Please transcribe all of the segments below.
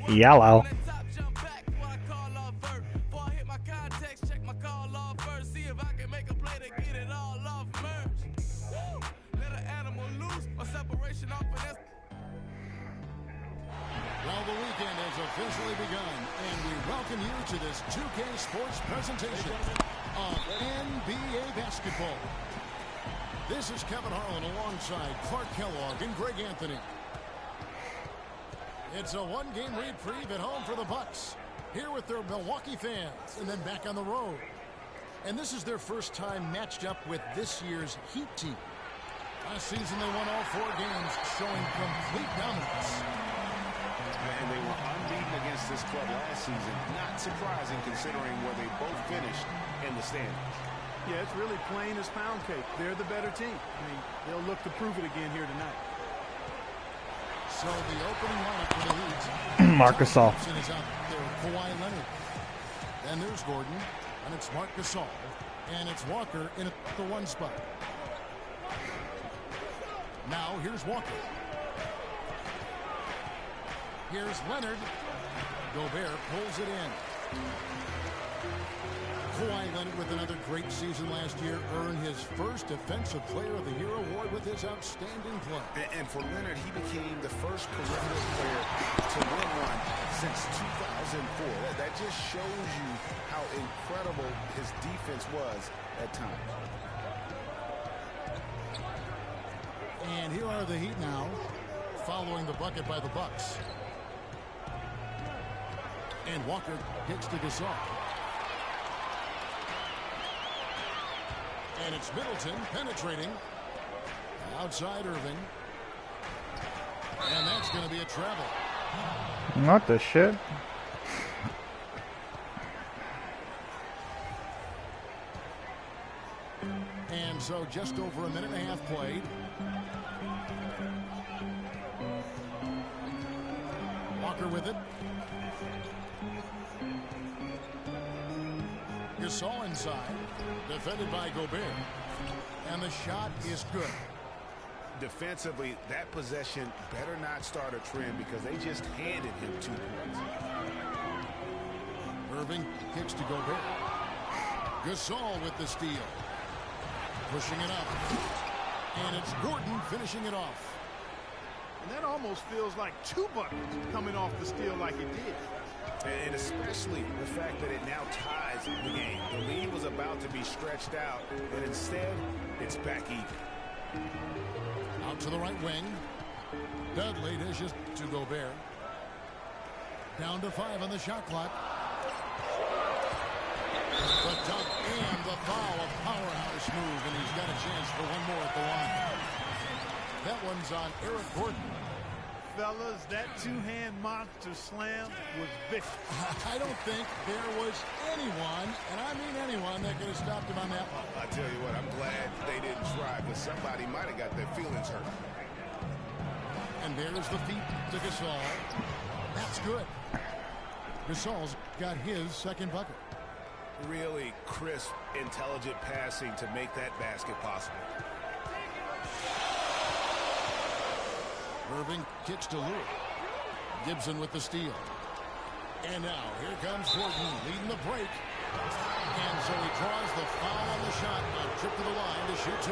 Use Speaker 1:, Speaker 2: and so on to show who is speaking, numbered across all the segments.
Speaker 1: Yellow.
Speaker 2: Well, the weekend has officially begun, and we welcome you to this 2K Sports presentation of NBA basketball. This is Kevin Harlan alongside Clark Kellogg and Greg Anthony. It's a one-game reprieve at home for the Bucks, here with their Milwaukee fans, and then back on the road. And this is their first time matched up with this year's Heat team. Last season, they won all 4 games, showing complete dominance.
Speaker 3: And they were unbeaten against this club last season. Not surprising considering where they both finished in the standings.
Speaker 4: Yeah, it's really plain as pound cake. They're the better team. I mean, they'll look to prove it again here tonight.
Speaker 2: So the opening lineup for the Heat.
Speaker 1: Marc Gasol.
Speaker 2: Is out there, Kawhi Leonard. Then there's Gordon, and it's Marc Gasol, and it's Walker in the 1 spot. Now here's Walker. Here's Leonard. Gobert pulls it in. Kawhi Leonard with another great season last year, earned his first Defensive Player of the Year award with his outstanding play.
Speaker 3: And for Leonard, he became the first perimeter player to win one since 2004. That just shows you how incredible his defense was at times.
Speaker 2: And here are the Heat now, following the bucket by the Bucks. And Walker gets to Gasol. And it's Middleton penetrating. Outside Irving. And that's going to be a travel.
Speaker 1: What the shit?
Speaker 2: And so just over a minute and a half played. Walker with it. Gasol inside, defended by Gobert, and the shot is good.
Speaker 3: Defensively, that possession better not start a trend because they just handed him 2 points.
Speaker 2: Irving kicks to Gobert. Gasol with the steal, pushing it up, and it's Gordon finishing it off.
Speaker 4: And that almost feels like 2 buckets coming off the steal like it did.
Speaker 3: And especially the fact that it now ties the game. The lead was about to be stretched out, and instead, it's back even.
Speaker 2: Out to the right wing. Dudley dishes to Gobert. Down to 5 on the shot clock. The dunk and the foul, a powerhouse move, and he's got a chance for one more at the line. That one's on Eric Gordon.
Speaker 4: Fellas, that 2-hand monster slam was vicious.
Speaker 2: I don't think there was anyone, and I mean anyone, that could have stopped him on that one.
Speaker 3: I tell you what, I'm glad they didn't try, but somebody might have got their feelings hurt.
Speaker 2: And there's the feet to Gasol. That's good. Gasol's got his 2nd bucket.
Speaker 3: Really crisp, intelligent passing to make that basket possible.
Speaker 2: Irving kicks to Lue. Gibson with the steal. And now, here comes Gordon leading the break. And so he draws the foul on the shot. A trip to the line to shoot 2.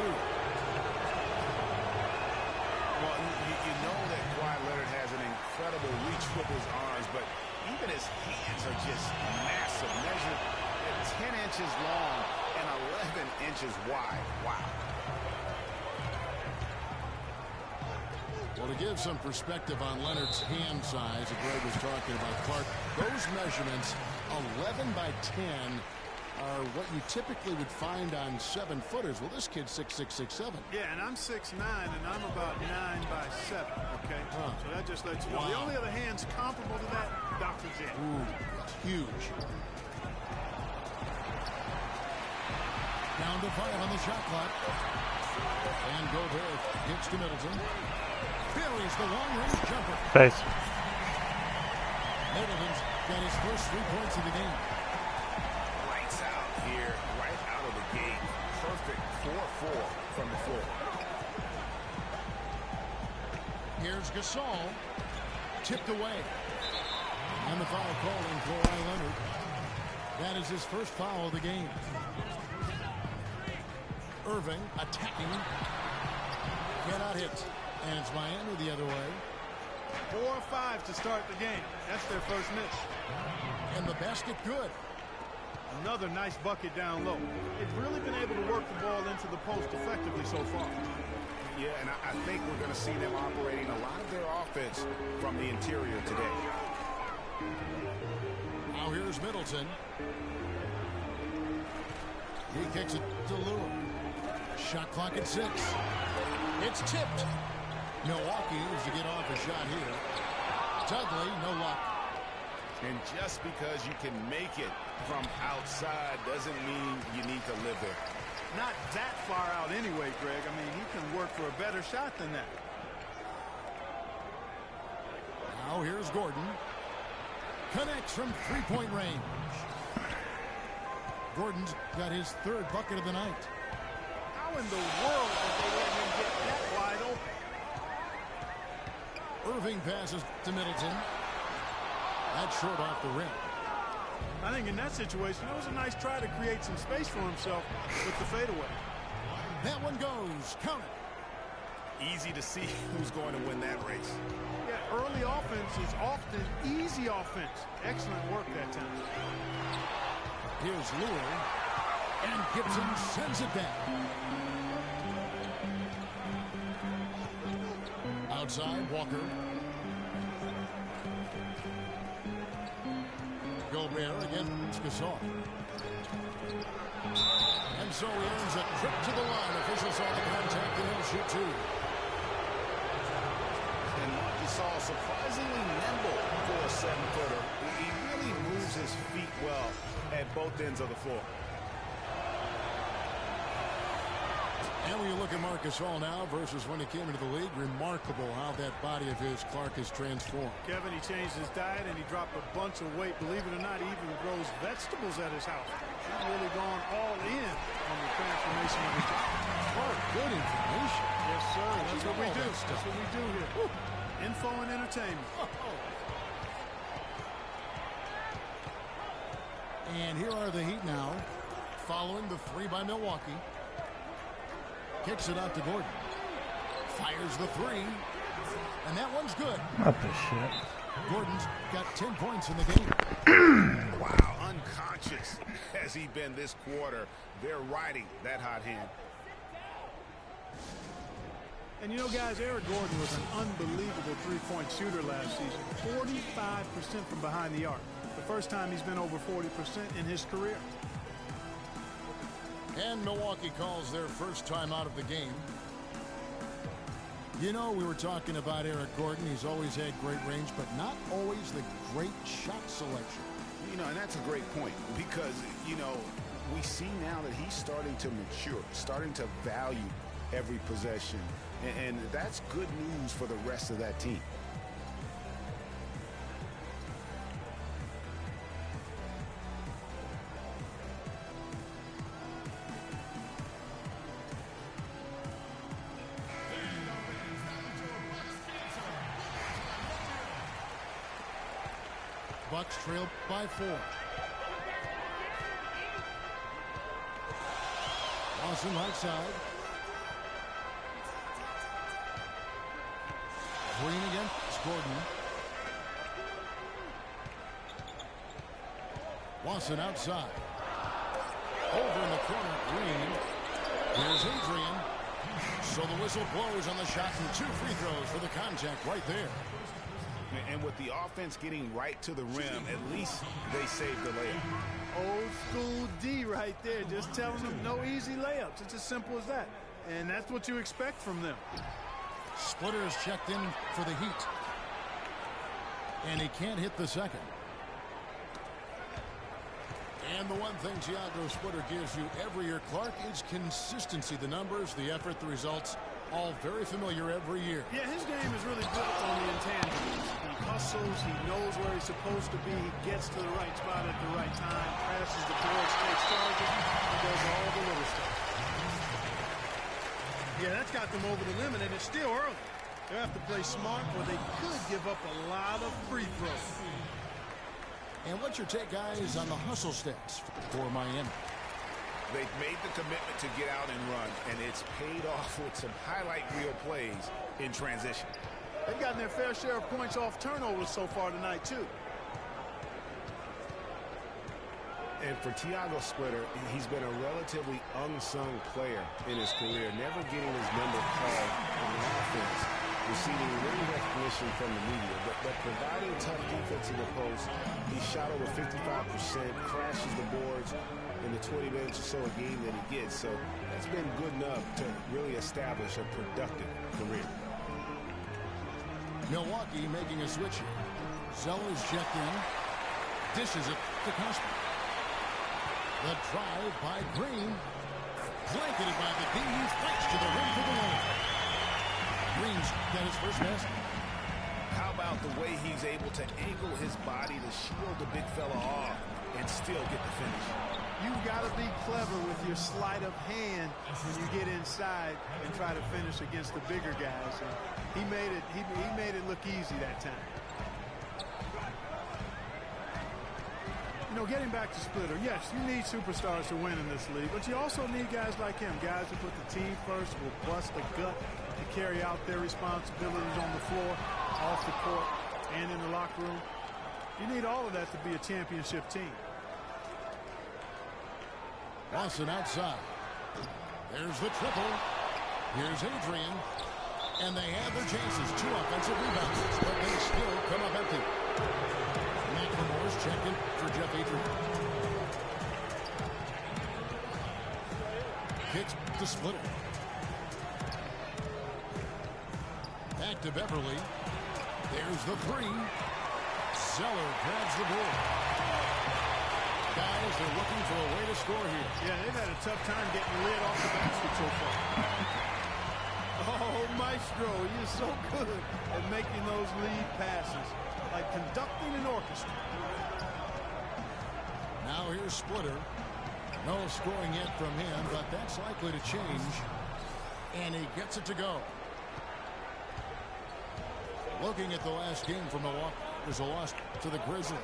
Speaker 3: Well, you know that Kawhi Leonard has an incredible reach with his arms, but even his hands are just massive. Measured at 10 inches long and 11 inches wide. Wow.
Speaker 2: Well, to give some perspective on Leonard's hand size that Greg was talking about, Clark, those measurements, 11 by 10, are what you typically would find on 7-footers. Well, this kid's 6'6", 6'7".
Speaker 4: Yeah, and I'm 6'9", and I'm about 9 by 7, okay? So that just lets you know. The only other hands comparable to that, Dr. Z.
Speaker 2: Ooh, huge. Down to 5 on the shot clock. And Gobert gets to Middleton. Buries the long-range jumper.
Speaker 1: Face.
Speaker 2: Middleton's got his first 3 points of the game.
Speaker 3: Lights out here, right out of the gate. Perfect 4-4 from the floor.
Speaker 2: Here's Gasol. Tipped away. And the foul called on Kawhi Leonard. That is his first foul of the game. Irving attacking. Cannot hit. And it's Miami the other way.
Speaker 4: 4 or 5 to start the game. That's their first miss.
Speaker 2: And the basket good.
Speaker 4: Another nice bucket down low. They've really been able to work the ball into the post effectively so far.
Speaker 3: Yeah, and I think we're going to see them operating a lot of their offense from the interior today.
Speaker 2: Now here's Middleton. He kicks it to Lure. Shot clock at 6. It's tipped. Milwaukee needs to get off a shot here. Dudley, no luck.
Speaker 3: And just because you can make it from outside doesn't mean you need to live there.
Speaker 4: Not that far out anyway, Greg. I mean, he can work for a better shot than that.
Speaker 2: Now here's Gordon. Connects from three-point range. Gordon's got his 3rd bucket of the night.
Speaker 4: How in the world did they let him get that wide open?
Speaker 2: Irving passes to Middleton. That's short off the rim.
Speaker 4: I think in that situation, it was a nice try to create some space for himself with the fadeaway.
Speaker 2: That one goes. Count it.
Speaker 3: Easy to see who's going to win that race.
Speaker 4: Yeah, early offense is often easy offense. Excellent work that time.
Speaker 2: Here's Lure. And Gibson sends it back. Outside, Walker. Gobert against Gasol. And so he earns a trip to the line. Officials saw the contact and he'll shoot 2.
Speaker 3: And Gasol surprisingly nimble for a 7-footer. He really moves his feet well at both ends of the floor.
Speaker 2: And when you look at Marc Gasol now versus when he came into the league, remarkable how that body of his, Clark, has transformed.
Speaker 4: Kevin, he changed his diet and he dropped a bunch of weight. Believe it or not, he even grows vegetables at his house. He's really gone all in on the transformation of his body.
Speaker 2: Oh, good information.
Speaker 4: Yes, sir. That's what we do.
Speaker 2: That stuff.
Speaker 4: That's what we do here. Woo. Info and entertainment.
Speaker 2: And here are the Heat now, following the 3 by Milwaukee. Kicks it out to Gordon. Fires the 3. And that one's good.
Speaker 1: What the shit?
Speaker 2: Gordon's got 10 points in the game.
Speaker 3: Wow, unconscious has he been this quarter. They're riding that hot hand.
Speaker 4: And you know, guys, Eric Gordon was an unbelievable three-point shooter last season. 45% from behind the arc. The first time he's been over 40% in his career.
Speaker 2: And Milwaukee calls their first time out of the game. You know, we were talking about Eric Gordon. He's always had great range, but not always the great shot selection.
Speaker 3: You know, and that's a great point because, you know, we see now that he's starting to mature, starting to value every possession. And that's good news for the rest of that team.
Speaker 2: Bucks trail by 4. Lawson right side. Green against Gordon. Lawson outside. Over in the corner, Green. Here's Adrian. So the whistle blows on the shot and 2 free throws for the contact right there.
Speaker 3: And with the offense getting right to the rim, at least they saved the layup.
Speaker 4: Old school D right there, just telling them no easy layups. It's as simple as that. And that's what you expect from them.
Speaker 2: Splitter is checked in for the Heat. And he can't hit the second. And the one thing Thiago Splitter gives you every year, Clark, is consistency. The numbers, the effort, the results, all very familiar every year.
Speaker 4: Yeah, his game is really built on the intangibles. He hustles, he knows where he's supposed to be, he gets to the right spot at the right time, passes the boards, takes charges, he does all the little stuff. Yeah, that's got them over the limit, and it's still early. They have to play smart, or they could give up a lot of free throws.
Speaker 2: And what's your take, guys, on the hustle stats for Miami?
Speaker 3: They've made the commitment to get out and run, and it's paid off with some highlight reel plays in transition.
Speaker 4: They've gotten their fair share of points off turnovers so far tonight, too.
Speaker 3: And for Thiago Splitter, he's been a relatively unsung player in his career, never getting his number called on the offense, receiving little recognition from the media, but providing tough defense in the post. He shot over 55%, crashes the boards in the 20 minutes or so a game that he gets. So that's been good enough to really establish a productive career.
Speaker 2: Milwaukee making a switch here. Zeller's checked in. Dishes it to Cosby. The drive by Green. Blanketed by the D. He fights to the rim for the win. Green's got his first basket.
Speaker 3: How about the way he's able to angle his body to shield the big fella off and still get the finish?
Speaker 4: You've got to be clever with your sleight of hand when you get inside and try to finish against the bigger guys. And he made it look easy that time. You know, getting back to Splitter, yes, you need superstars to win in this league, but you also need guys like him, guys who put the team first, will bust the gut to carry out their responsibilities on the floor, off the court, and in the locker room. You need all of that to be a championship team.
Speaker 2: Lawson outside. There's the triple. Here's Adrian. And they have their chances. 2 offensive rebounds, but they still come up empty. McLemore's checked in for Jeff Adrian. Kicks to Splitter. Back to Beverly. There's the 3. Zeller grabs the board. Guys, they're looking for a way to score here.
Speaker 4: Yeah, they've had a tough time getting the lid off the basket so far. Oh, Maestro, you're so good at making those lead passes, like conducting an orchestra.
Speaker 2: Now here's Splitter. No scoring yet from him, but that's likely to change. And he gets it to go. Looking at the last game for Milwaukee, there's a loss to the Grizzlies.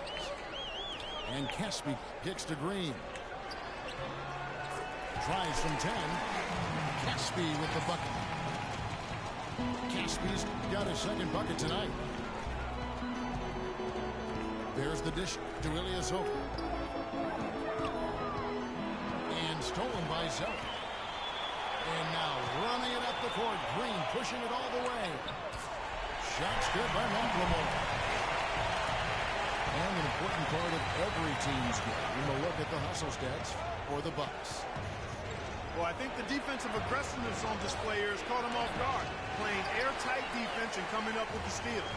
Speaker 2: And Caspi kicks to Green. Tries from 10. Caspi with the bucket. Caspi's got his second bucket tonight. There's the dish to Ilyasova. And stolen by Zeller. And now running it up the court. Green pushing it all the way. Shots good by McLemore. And an important part of every team's game. We'll look at the hustle stats for the Bucks.
Speaker 4: Well, I think the defensive aggressiveness on display here has caught them off guard. Playing airtight defense and coming up with the steal.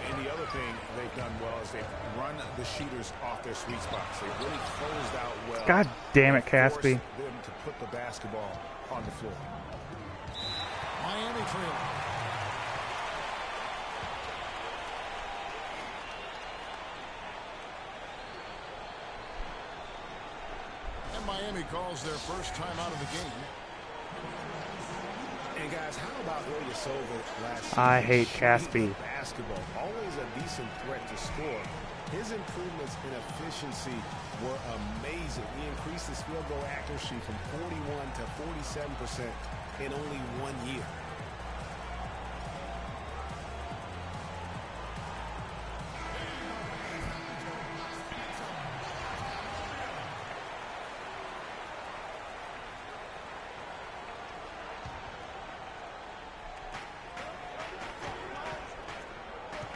Speaker 3: And the other thing they've done well is they've run the shooters off their sweet spots. They've really closed out well.
Speaker 1: God damn it, Caspi.
Speaker 3: Them to put the basketball on the floor.
Speaker 2: Miami trailing. Miami calls their first time out of the game.
Speaker 3: And guys, how about Ilyasova last season?
Speaker 1: I hate Caspi.
Speaker 3: Basketball, always a decent threat to score. His improvements in efficiency were amazing. He increased his field goal accuracy from 41 to 47% in only 1 year.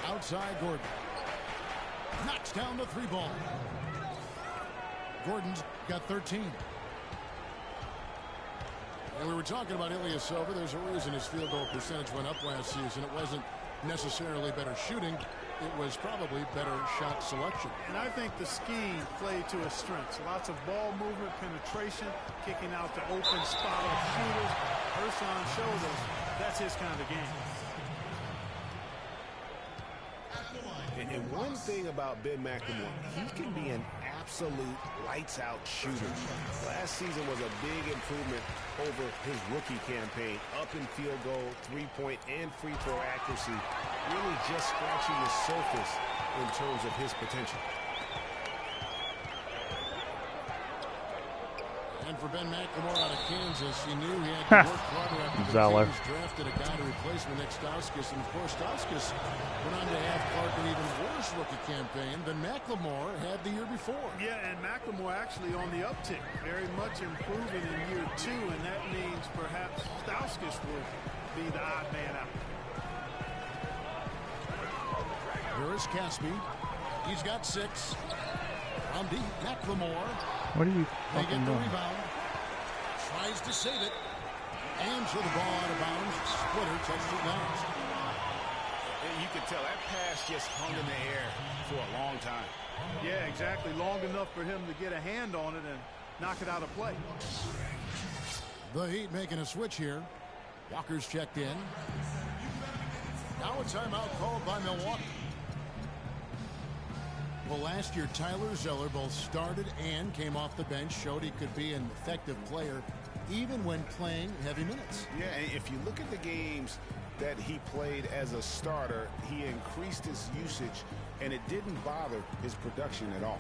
Speaker 2: Outside Gordon. Knocks down the 3 ball. Gordon's got 13. And we were talking about Ilyasova. There's a reason his field goal percentage went up last season. It wasn't necessarily better shooting. It was probably better shot selection.
Speaker 4: And I think the scheme played to his strengths. Lots of ball movement, penetration, kicking out to open spot-up shooters. Herson showed us that's his kind of game.
Speaker 3: And one thing about Ben McLemore, he can be an absolute lights-out shooter. Last season was a big improvement over his rookie campaign. Up in field goal, three-point, and free throw accuracy. Really just scratching the surface in terms of his potential.
Speaker 2: And for Ben McLemore out of Kansas, he knew he had to work harder after the
Speaker 1: Zeller.
Speaker 2: Jays drafted a guy to replace him, Nick Stauskas. And of course, Stauskas went on to have Clark an even worse rookie campaign than McLemore had the year before.
Speaker 4: Yeah, and McLemore actually on the uptick, very much improving in year 2, and that means perhaps Stauskas will be the odd man out.
Speaker 2: Here is Caspi. He's got 6. From deep, McLemore.
Speaker 1: What are you
Speaker 2: They
Speaker 1: fucking
Speaker 2: get the
Speaker 1: doing?
Speaker 2: rebound. Tries to save it. And so the ball out of bounds. Splitter touched it down.
Speaker 3: And you could tell that pass just hung in the air for a long time.
Speaker 4: Yeah, exactly. Long enough for him to get a hand on it and knock it out of play.
Speaker 2: The Heat making a switch here. Walker's checked in. Now a timeout called by Milwaukee. Well, last year, Tyler Zeller both started and came off the bench, showed he could be an effective player even when playing heavy minutes.
Speaker 3: Yeah, and if you look at the games that he played as a starter, he increased his usage, and it didn't bother his production at all.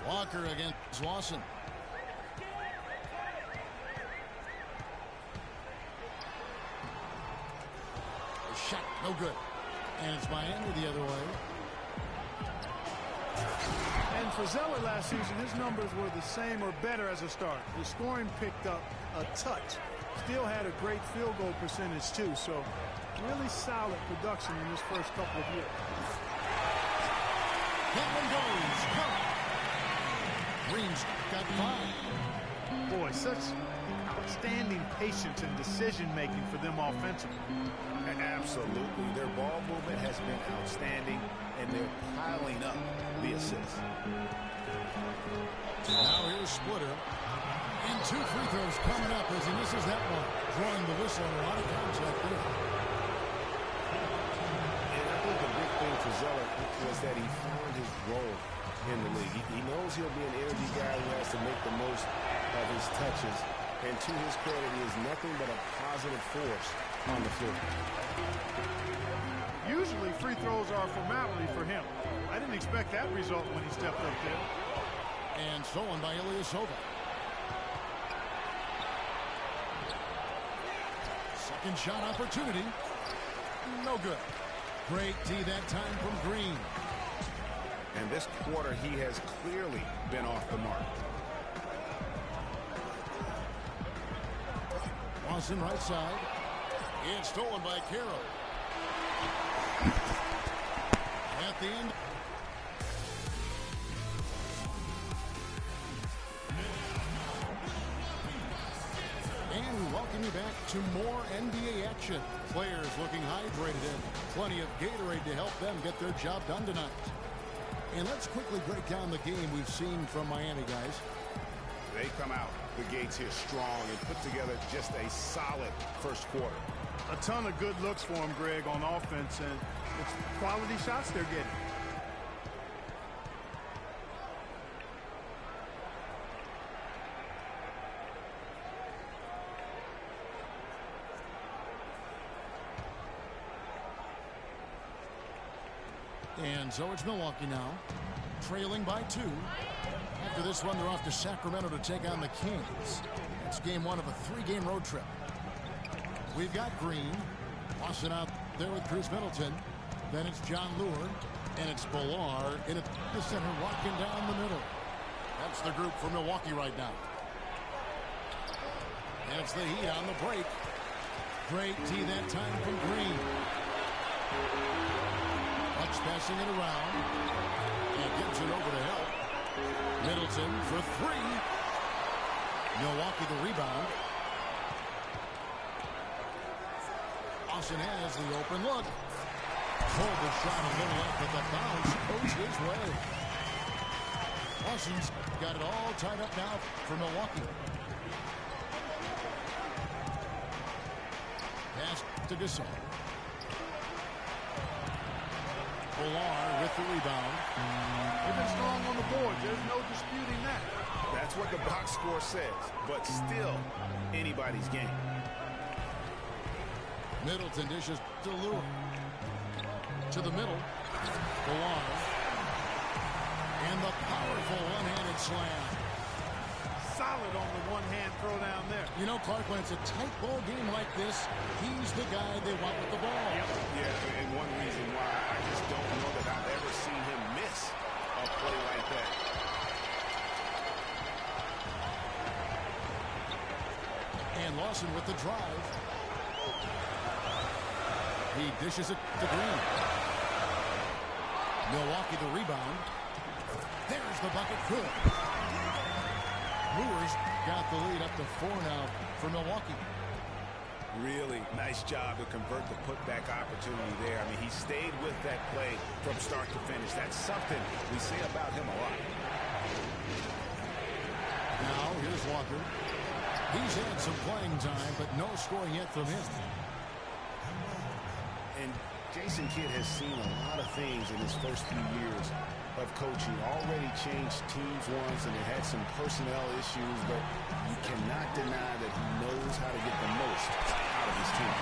Speaker 2: Walker against Lawson. Shot, no good. And it's Miami the other way.
Speaker 4: And for Zeller last season, his numbers were the same or better as a starter. His scoring picked up a touch. Still had a great field goal percentage, too. So really solid production in his first couple of years.
Speaker 2: That one goes. Count. Green's got 5.
Speaker 4: Boy, such outstanding patience and decision-making for them offensively.
Speaker 3: Absolutely. Their ball movement has been outstanding, and they're piling up the assists.
Speaker 2: Now here's Splitter. And 2 free throws coming up as he misses that one. Drawing the whistle and a lot of contact there.
Speaker 3: And I think the big thing for Zeller was that he found his role in the league. He knows he'll be an energy guy who has to make the most of his touches. And to his credit, he is nothing but a positive force on the floor.
Speaker 4: Usually free throws are a formality for him. I didn't expect that result when he stepped up there.
Speaker 2: And stolen by Ilyasova. Second shot opportunity. No good. Great D that time from Green.
Speaker 3: And this quarter, he has clearly been off the mark.
Speaker 2: Lawson right side. It's stolen by Carroll. At the end. And we welcome you back to more NBA action. Players looking hydrated and plenty of Gatorade to help them get their job done tonight. And let's quickly break down the game we've seen from Miami, guys.
Speaker 3: They come out the gates here strong and put together just a solid first quarter.
Speaker 4: A ton of good looks for him, Greg, on offense, and it's quality shots they're getting.
Speaker 2: And so it's Milwaukee now, trailing by 2. After this one, they're off to Sacramento to take on the Kings. It's game 1 of a 3-game road trip. We've got Green. Lawson out there with Chris Middleton. Then it's John Lure. And it's Ballard in the center, walking down the middle. That's the group for Milwaukee right now. And it's the Heat on the break. Great D that time from Green. Bucks passing it around. And gives it over to help. Middleton for 3. Milwaukee the rebound. Lawson has the open look. Pulled the shot a little up, but the bounce goes his way. Lawson's got it all tied up now for Milwaukee. Pass to Gasol. Villar with the rebound.
Speaker 4: They've been strong on the board. There's no disputing that.
Speaker 3: That's what the box score says, but still anybody's game.
Speaker 2: Middleton dishes to Lure. To the middle. Villar. And the powerful one-handed slam.
Speaker 4: Solid on the one-hand throw down there.
Speaker 2: You know, Clark, when it's a tight ball game like this, he's the guy they want with the ball.
Speaker 3: Yeah, and one reason why I just don't know that I've ever seen him miss a play like that.
Speaker 2: And Lawson with the drive. He dishes it to Green. Milwaukee the rebound. There's the bucket. Good. Brewers got the lead up to 4 now for Milwaukee.
Speaker 3: Really nice job to convert the putback opportunity there. I mean, he stayed with that play from start to finish. That's something we say about him a lot.
Speaker 2: Now here's Walker. He's had some playing time, but no scoring yet from him.
Speaker 3: And Jason Kidd has seen a lot of things in his first few years of coaching. Already changed teams once, and they had some personnel issues, but you cannot deny that he knows how to get the most out of his team.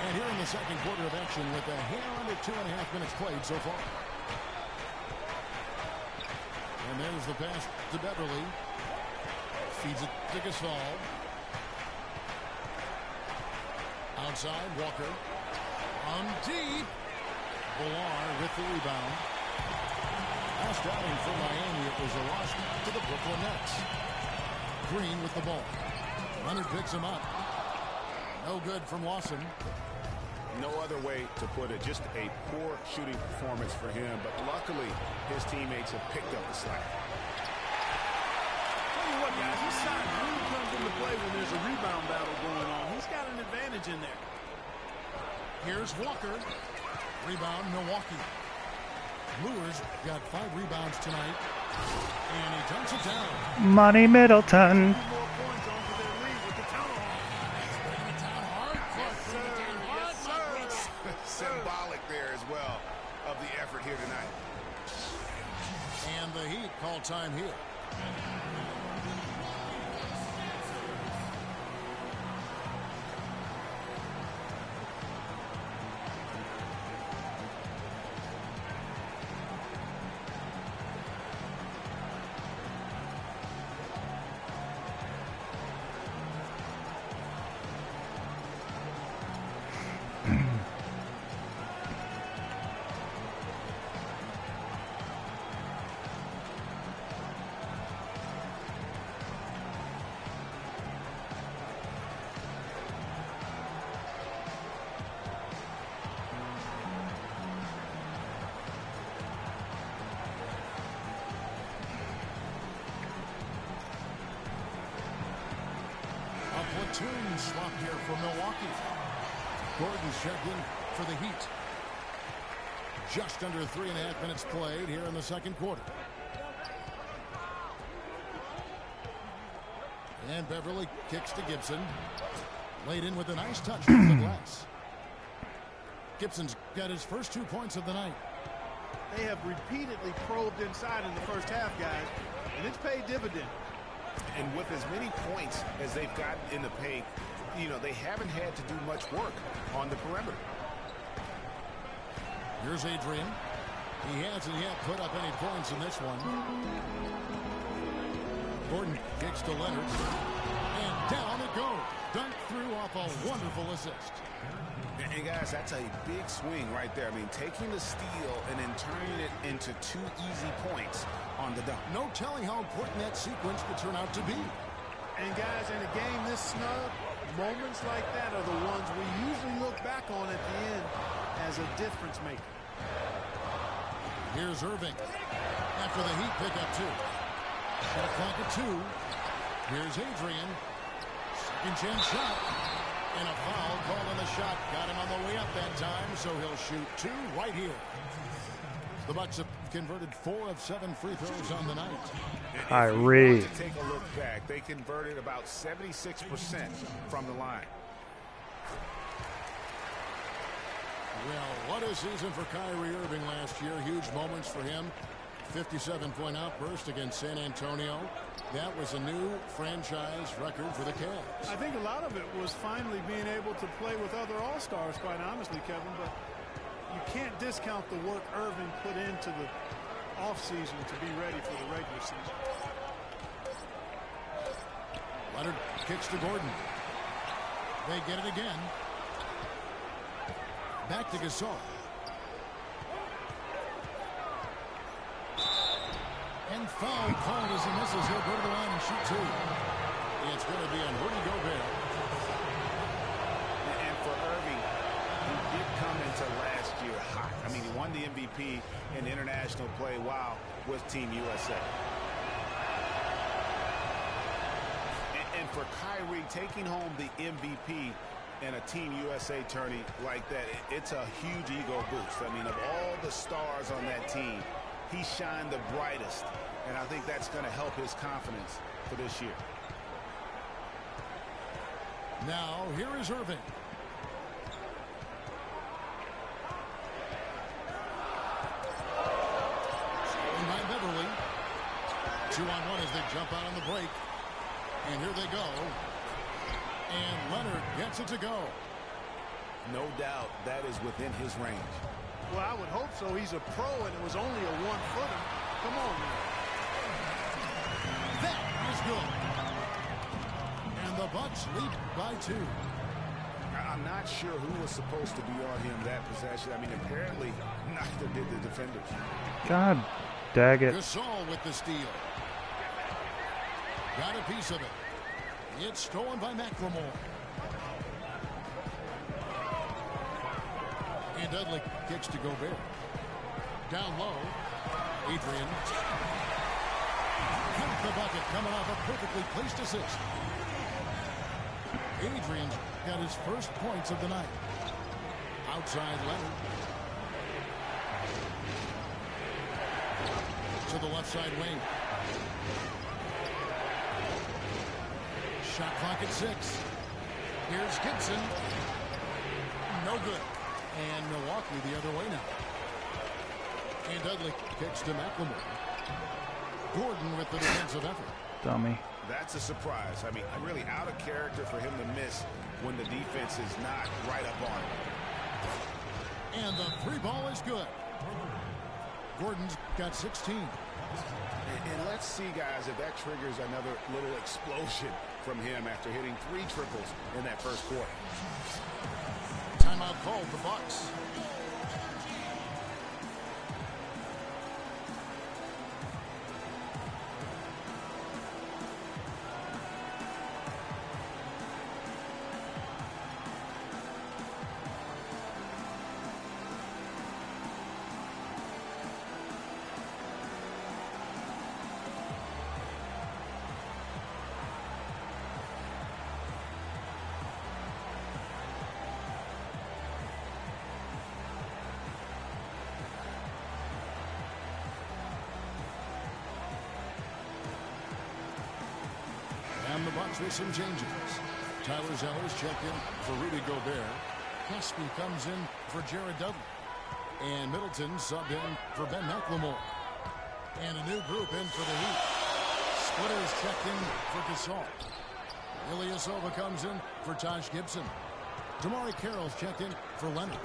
Speaker 2: And here in the second quarter of action with a hair under 2.5 minutes played so far. And there's the pass to Beverly. Feeds it to Gasol. Outside, Walker. On deep. Villar with the rebound. Last outing for Miami, it was a loss to the Brooklyn Nets. Green with the ball. Leonard picks him up. No good from Lawson.
Speaker 3: No other way to put it. Just a poor shooting performance for him, but luckily his teammates have picked up the slack.
Speaker 4: Tell you what, guys, his size really comes into play when there's a rebound battle going on. He's got an advantage in there.
Speaker 2: Here's Walker. Rebound, Milwaukee. Brewers got 5 rebounds tonight. And he dunks it down.
Speaker 1: Money Middleton.
Speaker 4: 2 more points onto their lead with the town hall.
Speaker 2: Bringing it down hard. Clark bringing it down hard.
Speaker 4: Yes, sir.
Speaker 3: Symbolic there as well of the effort here tonight.
Speaker 2: And the Heat call time here. Platoon swap here for Milwaukee. Gordon's checked in for the Heat. Just under 3.5 minutes played here in the second quarter. And Beverly kicks to Gibson. Laid in with a nice touch from the glass. Gibson's got his first 2 points of the night.
Speaker 4: They have repeatedly probed inside in the first half, guys, and it's paid dividend.
Speaker 3: And with as many points as they've got in the paint, you know, they haven't had to do much work on the perimeter.
Speaker 2: Here's Adrian. He hasn't yet put up any points in this one. Gordon kicks to Leonard. And down it goes. Dunked through off a wonderful assist.
Speaker 3: And guys, that's a big swing right there. I mean, taking the steal and then turning it into 2 easy points on the dunk.
Speaker 2: No telling how important that sequence could turn out to be.
Speaker 4: And guys, in a game this snug, moments like that are the ones we usually look back on at the end as a difference maker.
Speaker 2: Here's Irving. After the Heat pick up 2. Shot clock at 2. Here's Adrian. Second chance shot. And a foul called on the shot. Got him on the way up that time, so he'll shoot 2 right here. The Bucks have converted 4 of 7 free throws on the night.
Speaker 1: Kyrie.
Speaker 3: To take a look back, they converted about 76% from the line.
Speaker 2: Well, what a season for Kyrie Irving last year. Huge moments for him. 57-point outburst against San Antonio. That was a new franchise record for the Cavs.
Speaker 4: I think a lot of it was finally being able to play with other All-Stars, quite honestly, Kevin, but you can't discount the work Irving put into the offseason to be ready for the regular season.
Speaker 2: Leonard kicks to Gordon. They get it again. Back to Gasol. And foul called as he misses. He'll go to the line and shoot 2. It's going to be on Rudy Gobert.
Speaker 3: And for Irving, he did come into last year hot. I mean, he won the MVP in international play while with Team USA. And for Kyrie, taking home the MVP in a Team USA tourney like that, it's a huge ego boost. I mean, of all the stars on that team, he shined the brightest, and I think that's going to help his confidence for this year.
Speaker 2: Now, here is Irving. Stolen by Beverly. 2-on-1 as they jump out on the break. And here they go. And Leonard gets it to go.
Speaker 3: No doubt that is within his range.
Speaker 4: Well, I would hope so. He's a pro, and it was only a 1-footer. Come on, man.
Speaker 2: That is good. And the Bucks lead by 2.
Speaker 3: I'm not sure who was supposed to be on him that possession. I mean, apparently neither did the defenders.
Speaker 1: God dag it.
Speaker 2: Gasol with the steal. Got a piece of it. It's stolen by McLemore. And Dudley kicks to Gobert. Down low. Adrian. Count the bucket coming off a perfectly placed assist. Adrian's got his first points of the night. Outside Leonard. To the left side wing. Shot clock at 6. Here's Gibson. No good. And Milwaukee the other way now. And Dudley kicks to McLemore. Gordon with the defensive effort.
Speaker 1: Dummy.
Speaker 3: That's a surprise. I mean, really out of character for him to miss when the defense is not right up on him.
Speaker 2: And the 3 ball is good. Gordon's got 16.
Speaker 3: And let's see, guys, if that triggers another little explosion from him after hitting 3 triples in that first quarter.
Speaker 2: Timeout called the Bucks. And the Bucks with some changes. Tyler Zeller's checked in for Rudy Gobert. Caspi comes in for Jared Dudley. And Middleton subbed in for Ben McLemore. And a new group in for the Heat. Splitters checked in for Gasol. Ilyasova comes in for Taj Gibson. Damari Carroll's checked in for Leonard.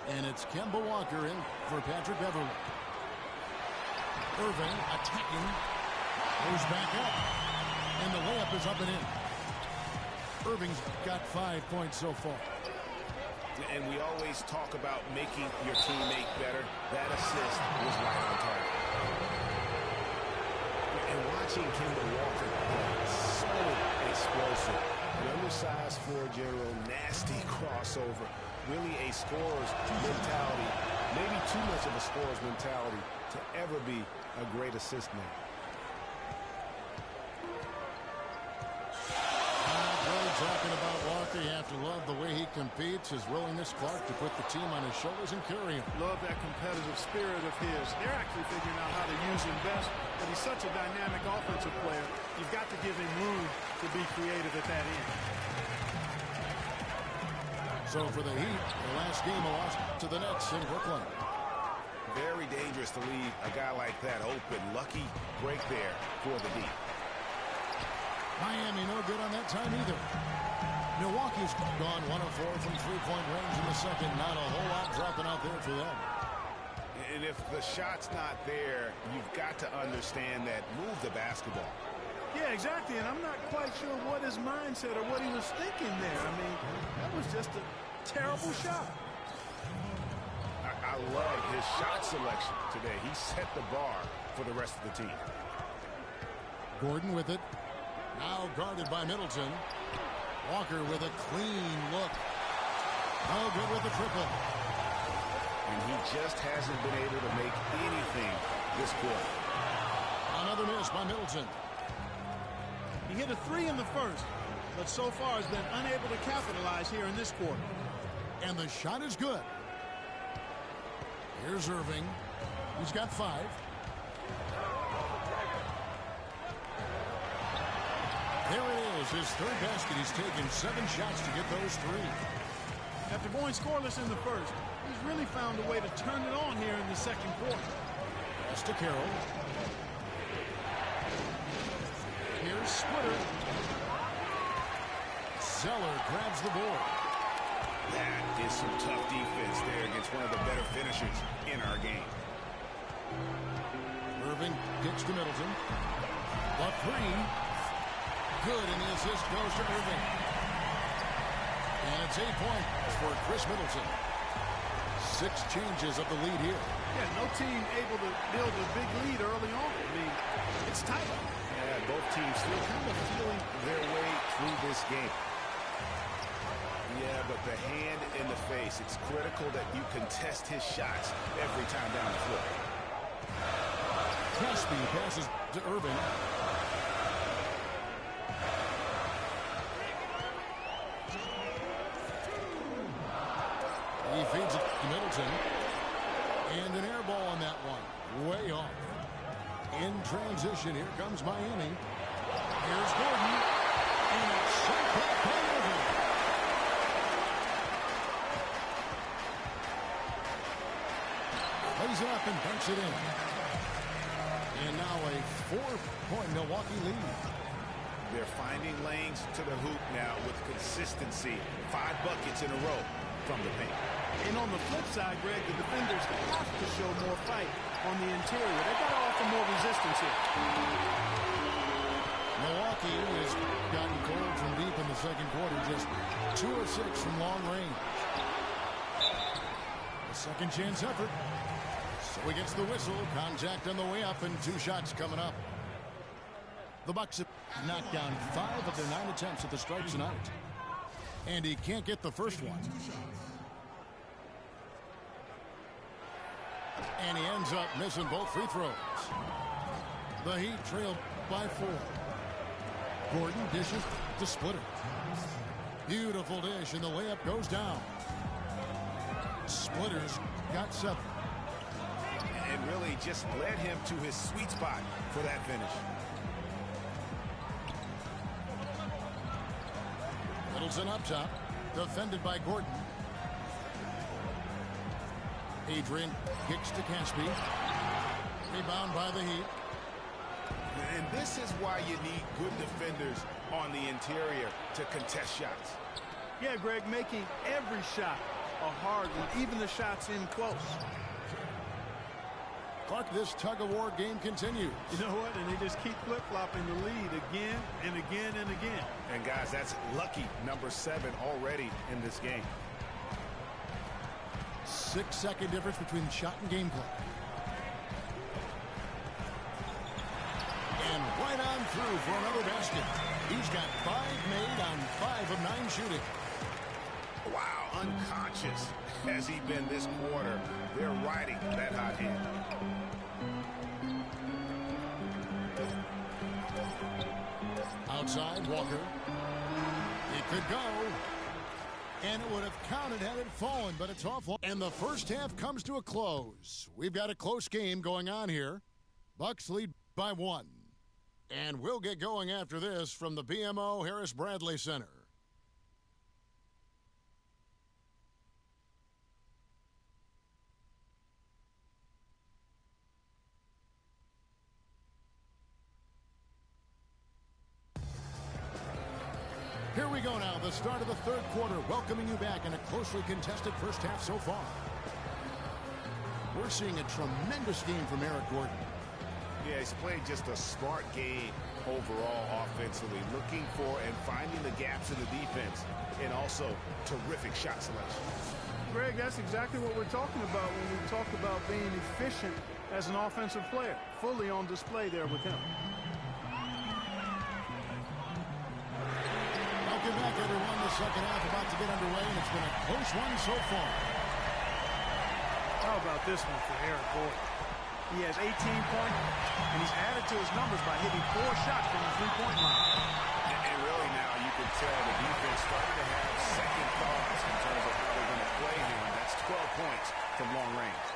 Speaker 2: And it's Kemba Walker in for Patrick Beverly. Irving attacking. Goes back up. And the layup is up and in. Irving's got 5 points so far.
Speaker 3: And we always talk about making your teammate better. That assist was right on target. And watching Kemba Walker play, so explosive. An undersized floor general, nasty crossover. Really a scorer's mentality. Maybe too much of a scorer's mentality to ever be a great assist man.
Speaker 2: Talking about Walker, you have You love the way he competes, his willingness, Clark, to put the team on his shoulders and carry him.
Speaker 4: Love that competitive spirit of his. They're actually figuring out how to use him best, but he's such a dynamic offensive player. You've got to give him room to be creative at that end.
Speaker 2: So for the Heat, the last game lost to the Nets in Brooklyn.
Speaker 3: Very dangerous to leave a guy like that open. Lucky break there for the D.
Speaker 2: Miami no good on that time either. Milwaukee's gone 1 of 4 from three-point range in the second. Not a whole lot dropping out there for them.
Speaker 3: And if the shot's not there, you've got to understand that move the basketball.
Speaker 4: Yeah, exactly, and I'm not quite sure what his mindset or what he was thinking there. I mean, that was just a terrible shot.
Speaker 3: I love his shot selection today. He set the bar for the rest of the team.
Speaker 2: Gordon with it. Now guarded by Middleton. Walker with a clean look. No good with the triple.
Speaker 3: And he just hasn't been able to make anything this quarter.
Speaker 2: Another miss by Middleton.
Speaker 4: He hit a 3 in the first, but so far has been unable to capitalize here in this quarter.
Speaker 2: And the shot is good. Here's Irving. He's got 5. There it is, his third basket. He's taken 7 shots to get those 3.
Speaker 4: After going scoreless in the first, he's really found a way to turn it on here in the second quarter.
Speaker 2: Pass to Carroll. Here's Splitter. Zeller grabs the board.
Speaker 3: That is some tough defense there against one of the better finishers in our game.
Speaker 2: Irving kicks to Middleton. The 3. Good, and the assist goes to Irving. And it's 8 points for Chris Middleton. 6 changes of the lead here.
Speaker 4: Yeah, no team able to build a big lead early on. I mean, it's tight.
Speaker 3: Yeah, both teams still kind of feeling their way through this game. Yeah, but the hand in the face, it's critical that you contest his shots every time down the floor.
Speaker 2: Caspi passes to Irving. He feeds it to Middleton. And an air ball on that one. Way off. In transition, here comes Miami. Here's Gordon. And it's shot back by Irving. Plays it up and banks it in. And now a 4-point Milwaukee lead.
Speaker 3: They're finding lanes to the hoop now with consistency. 5 buckets in a row from the paint.
Speaker 4: And on the flip side, Greg, the defenders have to show more fight on the interior. They've got to offer more resistance here.
Speaker 2: Milwaukee has gotten cold from deep in the second quarter. Just 2 of 6 from long range. A second chance effort. So he gets the whistle. Contact on the way up and 2 shots coming up. The Bucks have knocked down 5 of their 9 attempts at the stripe tonight. And he can't get the first one. And he ends up missing both free throws. The Heat trail by 4. Gordon dishes to Splitter. Beautiful dish, and the layup goes down. Splitter's got 7.
Speaker 3: And really just led him to his sweet spot for that finish.
Speaker 2: Middleton up top, defended by Gordon. Adrian kicks to Caspi. Rebound by the Heat.
Speaker 3: And this is why you need good defenders on the interior to contest shots.
Speaker 4: Yeah, Greg, making every shot a hard one, even the shots in close.
Speaker 2: Clark, this tug-of-war game continues.
Speaker 4: You know what? And they just keep flip-flopping the lead again and again and again.
Speaker 3: And, guys, that's lucky number 7 already in this game.
Speaker 2: 6-second difference between shot and game clock. And right on through for another basket. He's got 5 made on 5 of 9 shooting.
Speaker 3: Wow, unconscious has he been this quarter. They're riding that hot hand.
Speaker 2: Outside, Walker. It could go. And it would have counted had it fallen, but it's off. And the first half comes to a close. We've got a close game going on here. Bucks lead by 1. And we'll get going after this from the BMO Harris Bradley Center. Here we go now, the start of the third quarter, welcoming you back in a closely contested first half so far. We're seeing a tremendous game from Eric Gordon.
Speaker 3: Yeah, he's played just a smart game overall offensively, looking for and finding the gaps in the defense, and also terrific shot selection.
Speaker 4: Greg, that's exactly what we're talking about when we talk about being efficient as an offensive player. Fully on display there with him.
Speaker 2: Welcome back, everyone. The second half about to get underway, and it's been a close one so far.
Speaker 4: How about this one for Eric Gordon? He has 18 points, and he's added to his numbers by hitting 4 shots from the three-point line.
Speaker 3: And really now you can tell the defense starting to have second thoughts in terms of how they're going to play him. That's 12 points from long range.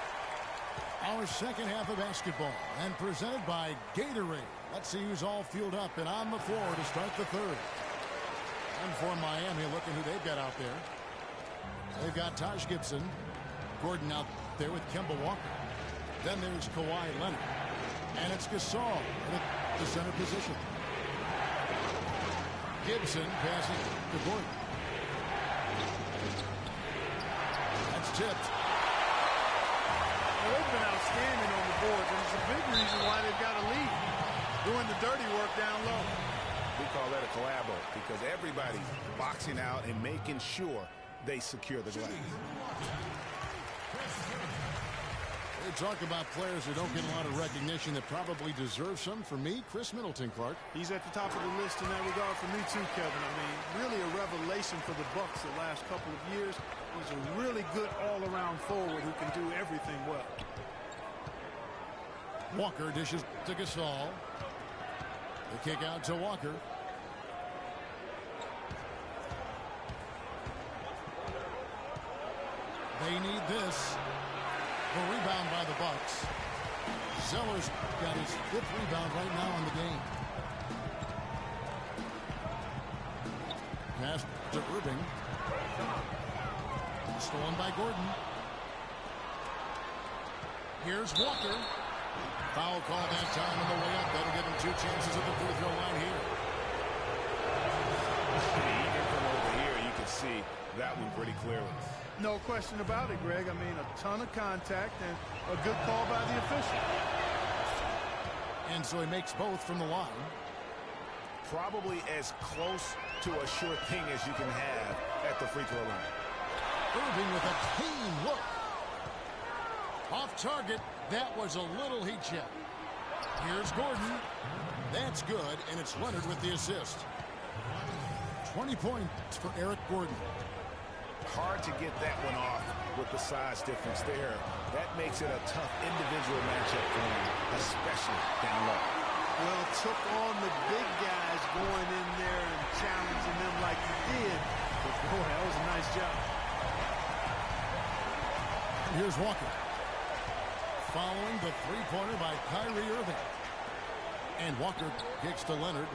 Speaker 2: Our second half of basketball, and presented by Gatorade. Let's see who's all fueled up and on the floor to start the third. And for Miami, looking who they've got out there. They've got Taj Gibson. Gordon out there with Kemba Walker. Then there's Kawhi Leonard. And it's Gasol in the center position. Gibson passing to Gordon. That's tipped.
Speaker 4: Well, they've been outstanding on the boards, and it's a big reason why they've got a lead. Doing the dirty work down low.
Speaker 3: We call that a collabo because everybody's boxing out and making sure they secure the glass.
Speaker 2: They talk about players who don't get a lot of recognition that probably deserve some. For me, Chris Middleton, Clark.
Speaker 4: He's at the top of the list in that regard for me too, Kevin. I mean, really a revelation for the Bucks the last couple of years. He's a really good all-around forward who can do everything well.
Speaker 2: Walker dishes to Gasol. The kick out to Walker. They need this. The rebound by the Bucks. Zeller's got his 5th rebound right now in the game. Pass to Irving. Stolen by Gordon. Here's Walker. Foul call that time on the way up. That'll give him 2 chances at the free throw line here.
Speaker 3: Even from over here, you can see that one pretty clearly.
Speaker 4: No question about it, Greg. I mean, a ton of contact and a good call by the official.
Speaker 2: And so he makes both from the line.
Speaker 3: Probably as close to a sure thing as you can have at the free throw line.
Speaker 2: Irving with a clean look. Off target. That was a little heat check. Here's Gordon. That's good, and it's Leonard with the assist. 20 points for Eric Gordon.
Speaker 3: Hard to get that one off with the size difference there. That makes it a tough individual matchup for him, especially down low.
Speaker 4: Well, took on the big guys going in there and challenging them like he did. But boy, that was a nice job.
Speaker 2: And here's Walker. Following the three-pointer by Kyrie Irving. And Walker kicks to Leonard.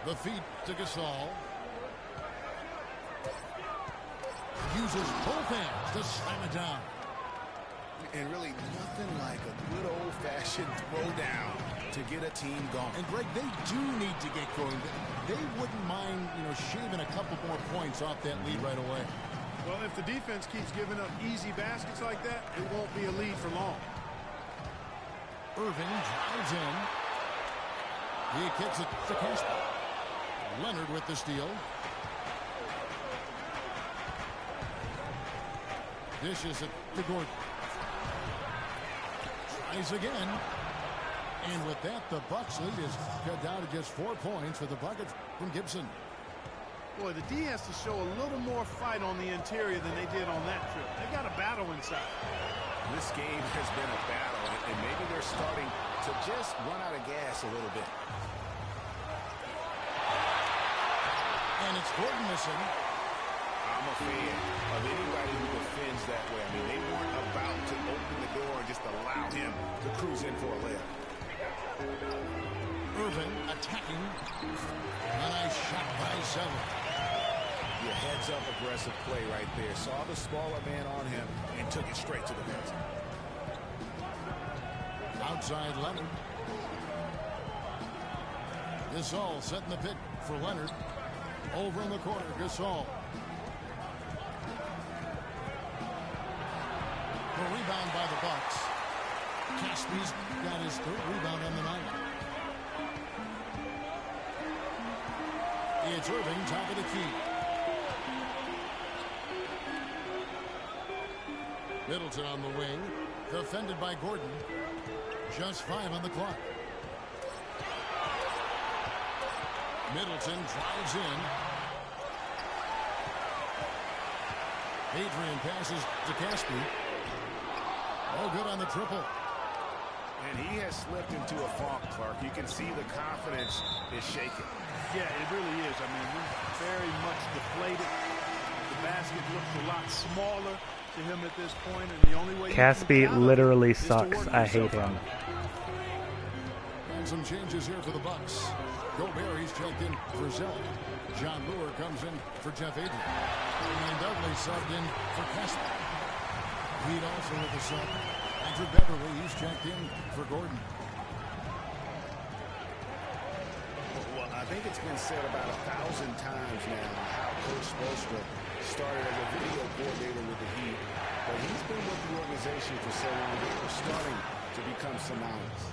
Speaker 2: The feed to Gasol. Uses both hands to slam it down.
Speaker 3: And really nothing like a good old-fashioned throwdown to get a team going.
Speaker 2: And Greg, they do need to get going. They wouldn't mind, shaving a couple more points off that lead right away.
Speaker 4: Well, if the defense keeps giving up easy baskets like that, it won't be a lead for long.
Speaker 2: Irving drives in. He kicks it to Casper. Leonard with the steal. Dishes it to Gordon. Tries again. And with that, the Bucks lead is cut down to just 4 points with the bucket from Gibson.
Speaker 4: Boy, the D has to show a little more fight on the interior than they did on that trip. They've got a battle inside.
Speaker 3: This game has been a battle, and maybe they're starting to just run out of gas a little bit.
Speaker 2: And it's Gordon missing.
Speaker 3: I'm a fan of anybody who defends that way. I mean, they weren't about to open the door and just allow him to cruise in for a layup.
Speaker 2: Irving attacking. A nice shot by Zeller.
Speaker 3: Your heads-up aggressive play right there. Saw the smaller man on him and took it straight to the basket.
Speaker 2: Outside Leonard. Gasol setting the pick for Leonard. Over in the corner, Gasol. The rebound by the Bucks. Caspi's got his third rebound on the night. It's Irving, top of the key. Middleton on the wing. Defended by Gordon. Just 5 on the clock. Middleton drives in. Adrian passes to Caspi. Oh, good on the triple.
Speaker 3: And he has slipped into a funk, Clark. You can see the confidence is shaking.
Speaker 4: Yeah, it really is. I mean, he's very much deflated. The basket looks a lot smaller to him at this point, and the only way
Speaker 1: Caspi literally sucks. I hate him.
Speaker 2: And some changes here for the Bucks. Gobert, he's checked in for Zeller. John Lure comes in for Jeff Adrian. And Dudley subbed in for Caspi. Heat also with the sub. Andrew Beverly, he's checked in for Gordon.
Speaker 3: Well, I think it's been said about 1,000 times now how Coach Spoelstra started as a video coordinator with the Heat, but he's been with the organization for so long that they're starting to become synonymous.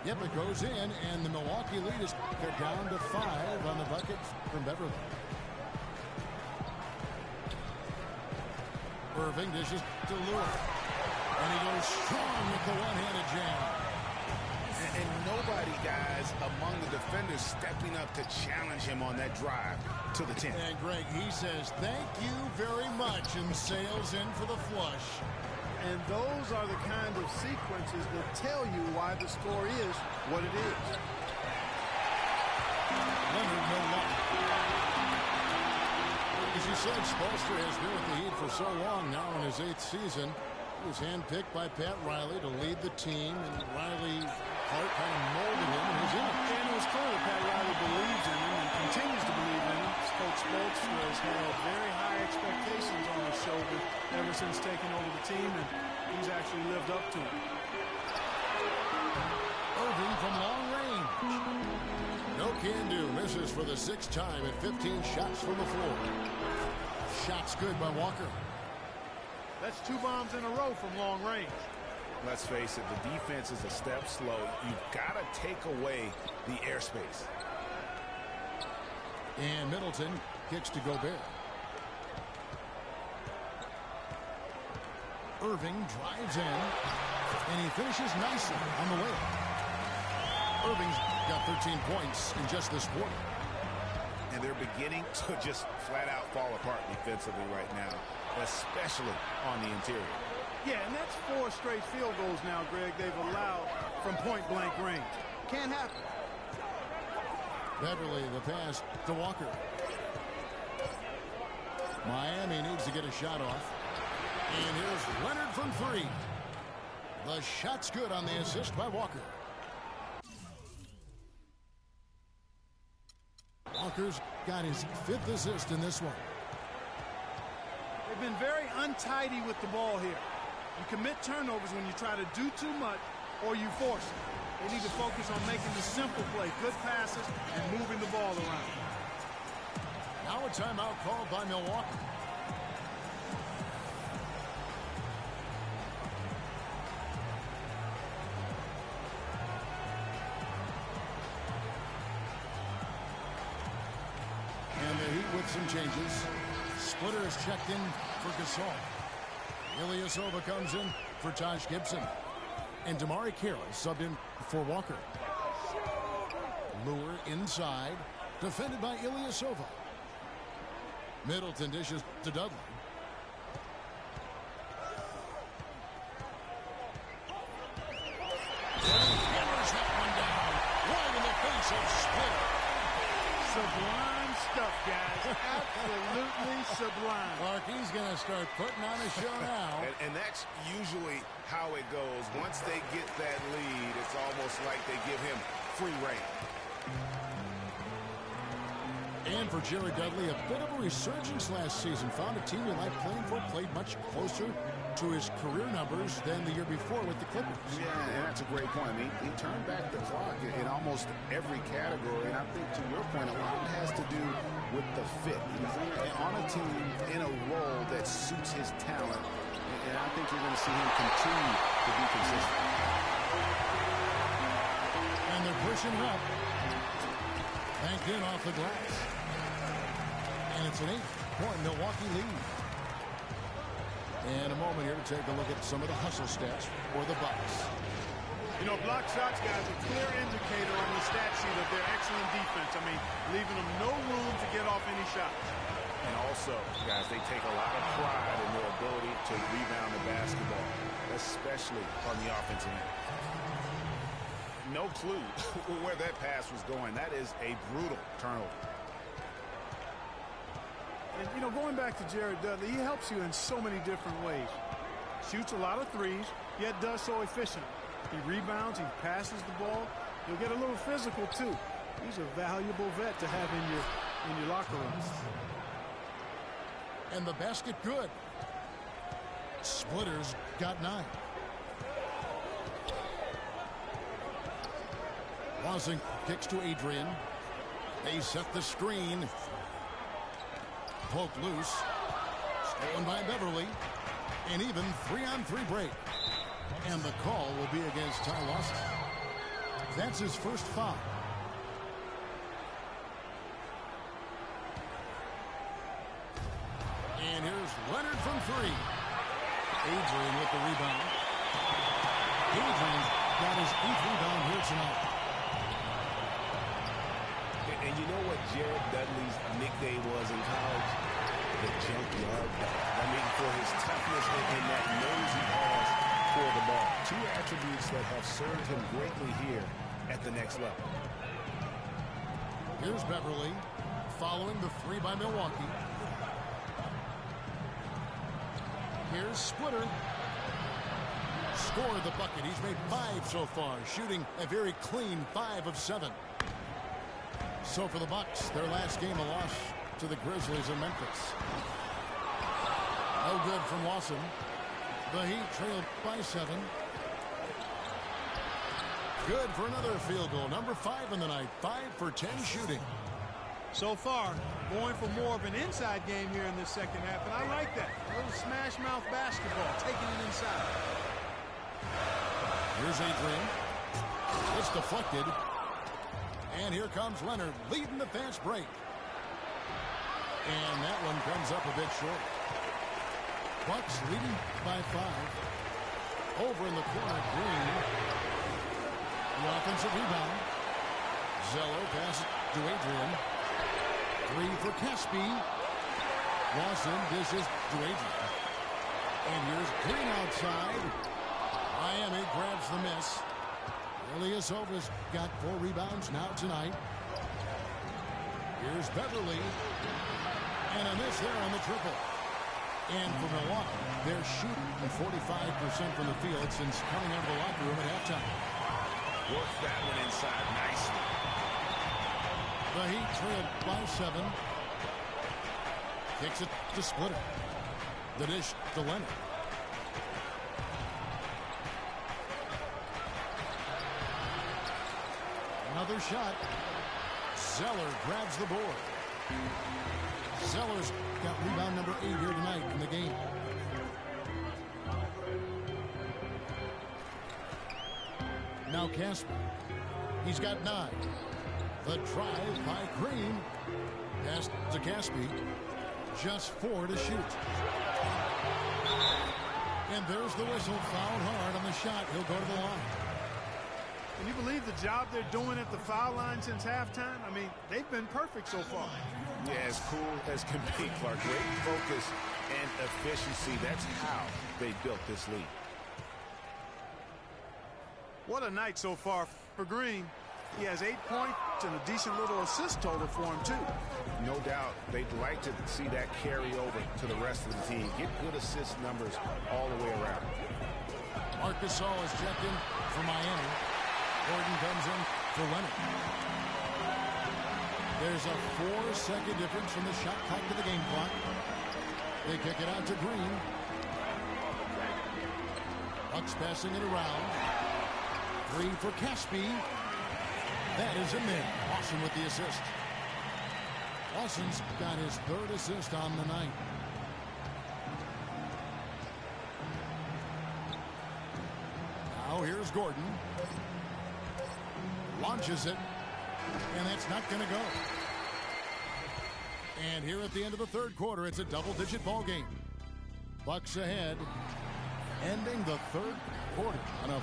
Speaker 2: Yep, it goes in, and the Milwaukee lead is cut down to 5 on the bucket from Beverly. Irving dishes to Lure. And he goes strong with the one-handed jam.
Speaker 3: And nobody, guys, among the defenders stepping up to challenge him on that drive to the 10.
Speaker 2: And Greg, he says, thank you very much, and sails in for the flush.
Speaker 4: And those are the kind of sequences that tell you why the score is what it is.
Speaker 2: Leonard, no luck. As you said, Spoelstra has been with the Heat for so long now in his 8th season. He was handpicked by Pat Riley to lead the team, and Riley Clark kind of molded him in his image.
Speaker 4: And it was clear that Pat Riley believes in him and continues to believe in him. Coach Spoelstra has had very high expectations on his shoulder ever since taking over the team, and he's actually lived up to it.
Speaker 2: Irving from long range. No can do. Misses for the 6th time at 15 shots from the floor. Shots good by Walker.
Speaker 4: That's 2 bombs in a row from long range.
Speaker 3: Let's face it, the defense is a step slow. You've got to take away the airspace.
Speaker 2: And Middleton kicks to Gobert. Irving drives in, and he finishes nicely on the way. Irving's got 13 points in just this quarter.
Speaker 3: And they're beginning to just flat out fall apart defensively right now, especially on the interior.
Speaker 4: Yeah, and that's 4 straight field goals now, Greg, they've allowed from point-blank range. Can't happen.
Speaker 2: Beverly, the pass to Walker. Miami needs to get a shot off. And here's Leonard from 3. The shot's good on the assist by Walker. Walker's got his 5th assist in this one.
Speaker 4: They've been very untidy with the ball here. You commit turnovers when you try to do too much or you force it. They need to focus on making the simple play, good passes, and moving the ball around.
Speaker 2: Now a timeout called by Milwaukee. And the Heat with some changes. Splitter is checked in for Gasol. Ilyasova comes in for Taj Gibson. And Damari Carroll subbed in for Walker. Lure inside. Defended by Ilyasova. Middleton dishes to Dudley. Hammers that one down. Right in the face of Splitter.
Speaker 4: Sublime stuff, guys. Absolutely sublime.
Speaker 2: Clark, he's going to start putting on a show now.
Speaker 3: And that's usually how it goes. Once they get that lead, it's almost like they give him free reign.
Speaker 2: And for Jared Dudley, a bit of a resurgence last season. Found a team he liked playing for, played much closer to his career numbers than the year before with the Clippers.
Speaker 3: Yeah, and that's a great point. I mean, he turned back the clock in almost every category. And I think, to your point, a lot of it has to do with the fit. He's on a team in a role that suits his talent. And I think you're going to see him continue to be consistent.
Speaker 2: And they're pushing up. Banked in off the glass. And it's an 8-point Milwaukee lead. And a moment here to take a look at some of the hustle stats for the Bucks.
Speaker 4: You know, block shots, guys, a clear indicator on the stat sheet of their excellent defense. I mean, leaving them no room to get off any shots.
Speaker 3: And also, guys, they take a lot of pride in their ability to rebound the basketball, especially on the offensive end. No clue where that pass was going. That is a brutal turnover.
Speaker 4: And, you know, going back to Jared Dudley, he helps you in so many different ways. Shoots a lot of threes, yet does so efficiently. He rebounds, he passes the ball. He'll get a little physical, too. He's a valuable vet to have in your locker room.
Speaker 2: And the basket good. Splitters got 9. Wozniak kicks to Adrian. They set the screen. Poke loose. Stolen by Beverly. And even 3-on-3 break. And the call will be against Ty Lawson. That's his first foul. And here's Leonard from 3. Adrian with the rebound. Adrian's got his 8th rebound here tonight.
Speaker 3: And you know what Jared Dudley's nickname was in college? The junkyard dog. I mean, for his toughness and that nose he has for the ball. 2 attributes that have served him greatly here at the next level.
Speaker 2: Here's Beverly following the 3 by Milwaukee. Here's Splitter. Scored the bucket. He's made 5 so far, shooting a very clean 5 of 7. So for the Bucks, their last game, a loss to the Grizzlies in Memphis. No good from Lawson. The Heat trailed by 7. Good for another field goal. Number 5 in the night. 5 for 10 shooting.
Speaker 4: So far, going for more of an inside game here in this second half, and I like that. A little smash mouth basketball, taking it inside.
Speaker 2: Here's Adrian. It's deflected. And here comes Leonard leading the fast break. And that one comes up a bit short. Bucks leading by 5. Over in the corner, Green. The offensive rebound. Zeller passes to Adrian. 3 for Caspi. Lawson dishes to Adrian. And here's Green outside. Miami grabs the miss. Ilyasova's got 4 rebounds now tonight. Here's Beverly. And a miss there on the triple. And for Milwaukee, they're shooting 45% from the field since coming out of the locker room at halftime.
Speaker 3: Worked that one inside nicely.
Speaker 2: The Heat trailed by 7. Kicks it to Splitter. The dish to Leonard. Another shot. Zeller grabs the board. Zeller's got rebound number 8 here tonight in the game. Now Casper. He's got 9. The drive by Green. Pass to Caspi. Just 4 to shoot. And there's the whistle. Fouled hard on the shot. He'll go to the line.
Speaker 4: Can you believe the job they're doing at the foul line since halftime? I mean, they've been perfect so far.
Speaker 3: Yeah, as cool as can be, Clark. Great focus and efficiency. That's how they built this lead.
Speaker 4: What a night so far for Green. He has 8 points and a decent little assist total for him, too.
Speaker 3: No doubt they'd like to see that carry over to the rest of the team. Get good assist numbers all the way around.
Speaker 2: Marc Gasol is checked in for Miami. Gordon comes in for Leonard. There's a 4-second difference from the shot clock to the game clock. They kick it out to Green. Bucks passing it around. 3 for Caspi. That is in there. Lawson with the assist. Lawson's got his 3rd assist on the night. Now here's Gordon. Launches it. And that's not going to go. And here at the end of the 3rd quarter, it's a double-digit ball game. Bucks ahead, ending the 3rd quarter on a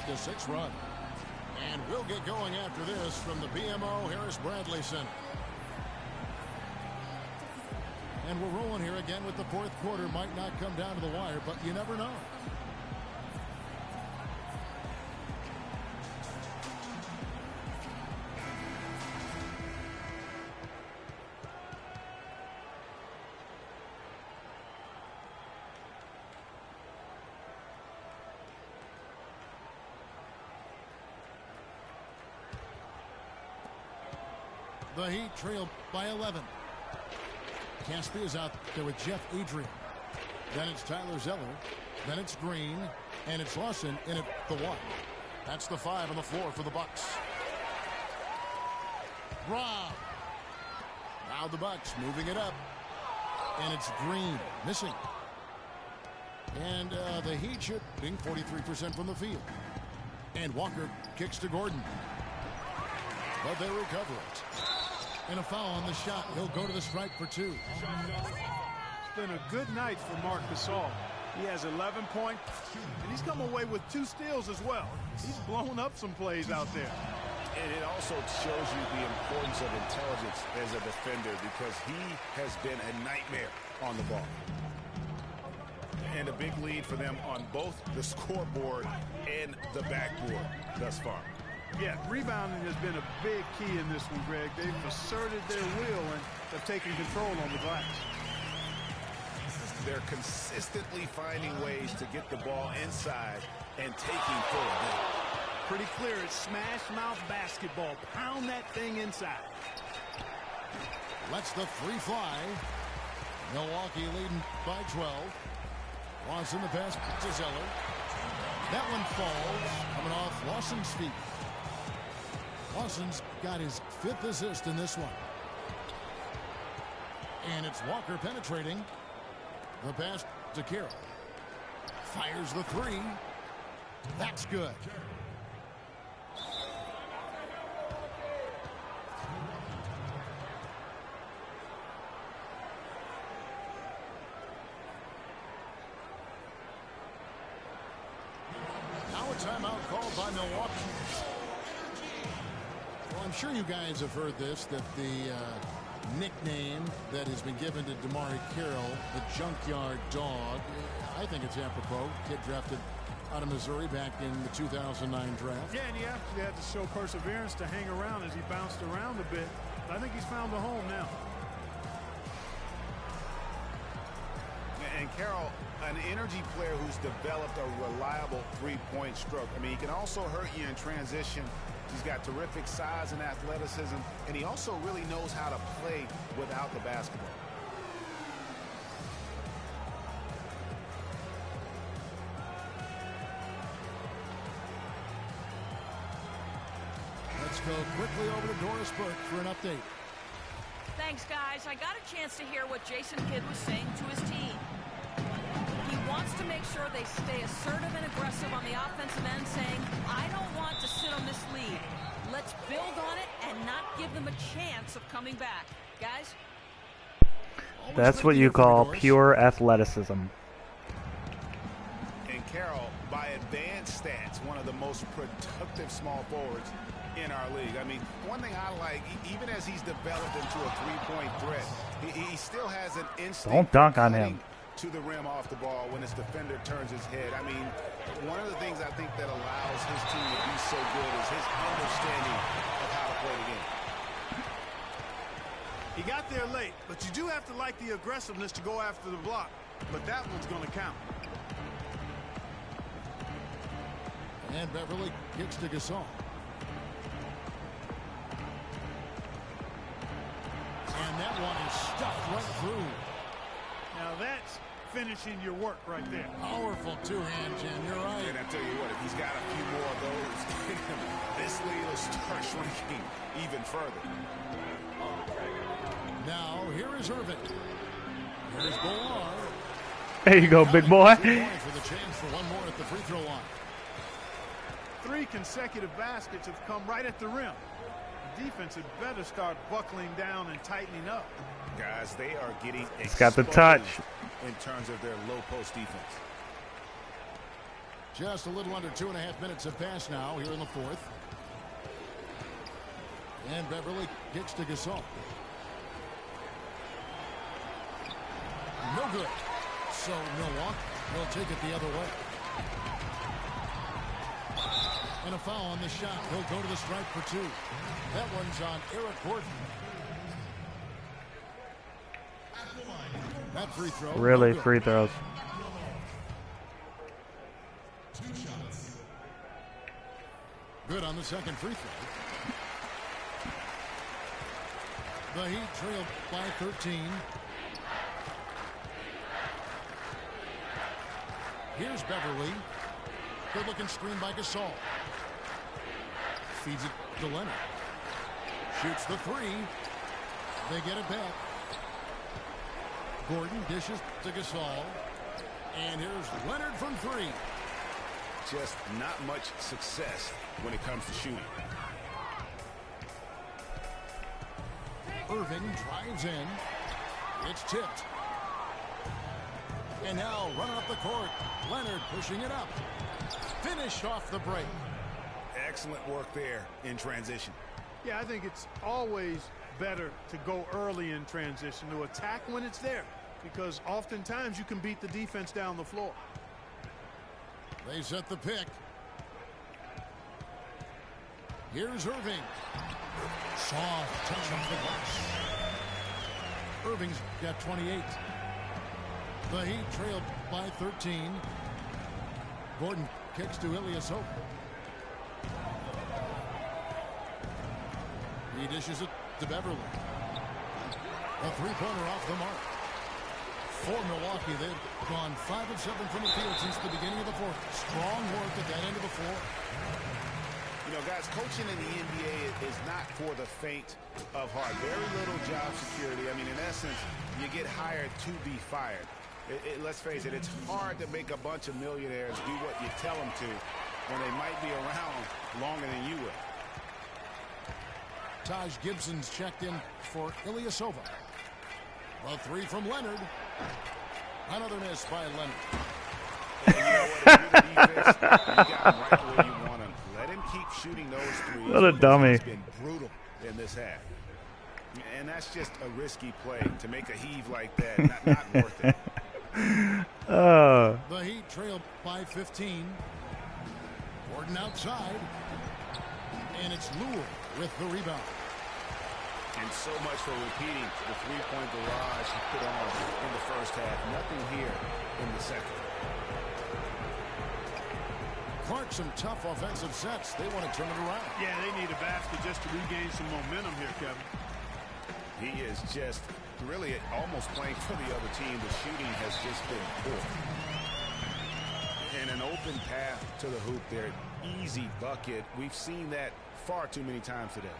Speaker 2: 14-6 run. And we'll get going after this from the BMO Harris Bradley Center. And we're rolling here again with the 4th quarter. Might not come down to the wire, but you never know. The Heat trail by 11. Caspi is out there with Jeff Adrian. Then it's Tyler Zeller. Then it's Green. And it's Lawson in at the 1. That's the 5 on the floor for the Bucks. Rob. Now the Bucks moving it up. And it's Green missing. And the Heat shooting 43% from the field. And Walker kicks to Gordon. But they recover it. And a foul on the shot. He'll go to the stripe for 2.
Speaker 4: It's been a good night for Marc Gasol. He has 11 points, and he's come away with 2 steals as well. He's blown up some plays out there.
Speaker 3: And it also shows you the importance of intelligence as a defender, because he has been a nightmare on the ball. And a big lead for them on both the scoreboard and the backboard thus far.
Speaker 4: Yeah, rebounding has been a big key in this one, Greg. They've asserted their will and have taken control on the glass.
Speaker 3: They're consistently finding ways to get the ball inside and taking full advantage.
Speaker 4: Pretty clear, it's smash mouth basketball. Pound that thing inside.
Speaker 2: Lets the 3 fly. Milwaukee leading by 12. Lawson the pass to Zeller. That one falls, coming off Lawson's feet. Lawson's got his 5th assist in this one. And it's Walker penetrating. The pass to Carroll. Fires the 3. That's good. Now a timeout called by Milwaukee. Well, I'm sure you guys have heard this, that the nickname that has been given to DeMarre Carroll, the Junkyard Dog, I think it's apropos. Kid drafted out of Missouri back in the 2009 draft.
Speaker 4: Yeah, and he actually had to show perseverance to hang around as he bounced around a bit. But I think he's found a home now.
Speaker 3: And Carroll, an energy player who's developed a reliable three-point stroke. I mean, he can also hurt you in transition. He's got terrific size and athleticism, and he also really knows how to play without the basketball.
Speaker 2: Let's go quickly over to Doris Burke for an update.
Speaker 5: Thanks, guys. I got a chance to hear what Jason Kidd was saying to his team. He wants to make sure they stay assertive and aggressive on the offensive end, saying, I don't want to sit on this lead. Let's build on it and not give them a chance of coming back. Guys?
Speaker 1: That's what you call pure athleticism.
Speaker 3: And Carroll, by advanced stats, one of the most productive small forwards in our league. I mean, one thing I like, even as he's developed into a three-point threat, he still has an instinct.
Speaker 1: Don't dunk on him.
Speaker 3: to the rim off the ball when his defender turns his head. I mean, one of the things I think that allows his team to be so good is his understanding of how to play the game.
Speaker 4: He got there late, but you do have to like the aggressiveness to go after the block. But that one's going to count.
Speaker 2: And Beverly kicks to Gasol. And that one is stuffed right through.
Speaker 4: Now that's finishing your work right there.
Speaker 2: Powerful two-hand jam. You're right.
Speaker 3: And I tell you what, if he's got a few more of those, this lead will start shrinking even further.
Speaker 2: Now, here is Irving. Here's Bolar.
Speaker 1: There you go, big boy.
Speaker 2: For the chance for one more at the free throw line.
Speaker 4: 3 consecutive baskets have come right at the rim. The defense had better start buckling down and tightening up.
Speaker 3: Guys, they are getting
Speaker 1: It's got the touch.
Speaker 3: in terms of their low post defense.
Speaker 2: Just a little under 2.5 minutes have passed now here in the fourth. And Beverly kicks to Gasol. No good. So Milwaukee will take it the other way. And a foul on the shot. He'll go to the stripe for 2. That one's on Eric Gordon. That free throw.
Speaker 1: Really,
Speaker 2: no
Speaker 1: free throws.
Speaker 2: Good on the second free throw. The Heat trailed by 13. Here's Beverly. Good looking screen by Gasol. Feeds it to Leonard. Shoots the 3. They get it back. Gordon dishes to Gasol. And here's Leonard from 3.
Speaker 3: Just not much success when it comes to shooting.
Speaker 2: Irving drives in. It's tipped. And now run up the court. Leonard pushing it up. Finished off the break.
Speaker 3: Excellent work there in transition.
Speaker 4: Yeah, I think it's always better to go early in transition, to attack when it's there, because oftentimes you can beat the defense down the floor.
Speaker 2: They set the pick. Here's Irving. Soft touch off the glass. Irving's got 28. The Heat trailed by 13. Gordon kicks to Ilyasova. He dishes it to Beverly. A three-pointer off the mark. For Milwaukee, they've gone 5 of 7 from the field since the beginning of the fourth. Strong work at that end of the floor.
Speaker 3: You know, guys, coaching in the NBA is not for the faint of heart. Very little job security. I mean, in essence, you get hired to be fired. Let's face it, it's hard to make a bunch of millionaires do what you tell them to when they might be around longer than you will.
Speaker 2: Taj Gibson's checked in for Ilyasova. A 3 from Leonard. Another miss by Leonard.
Speaker 3: And you know what? If you're the defense, you got him right where you want him. Let him keep shooting those threes.
Speaker 1: What a dummy.
Speaker 3: He's been brutal in this half. And that's just a risky play to make a heave like that. Not worth it.
Speaker 2: The Heat trailed by 15. Gordon outside. And it's Lure with the rebound.
Speaker 3: And so much for repeating the three-point barrage he put on in the first half. Nothing here in the second.
Speaker 2: Clark, some tough offensive sets. They want to turn it around.
Speaker 4: Yeah, they need a basket just to regain some momentum here, Kevin.
Speaker 3: He is just really almost playing for the other team. The shooting has just been poor. And an open path to the hoop there. Easy bucket. We've seen that far too many times today.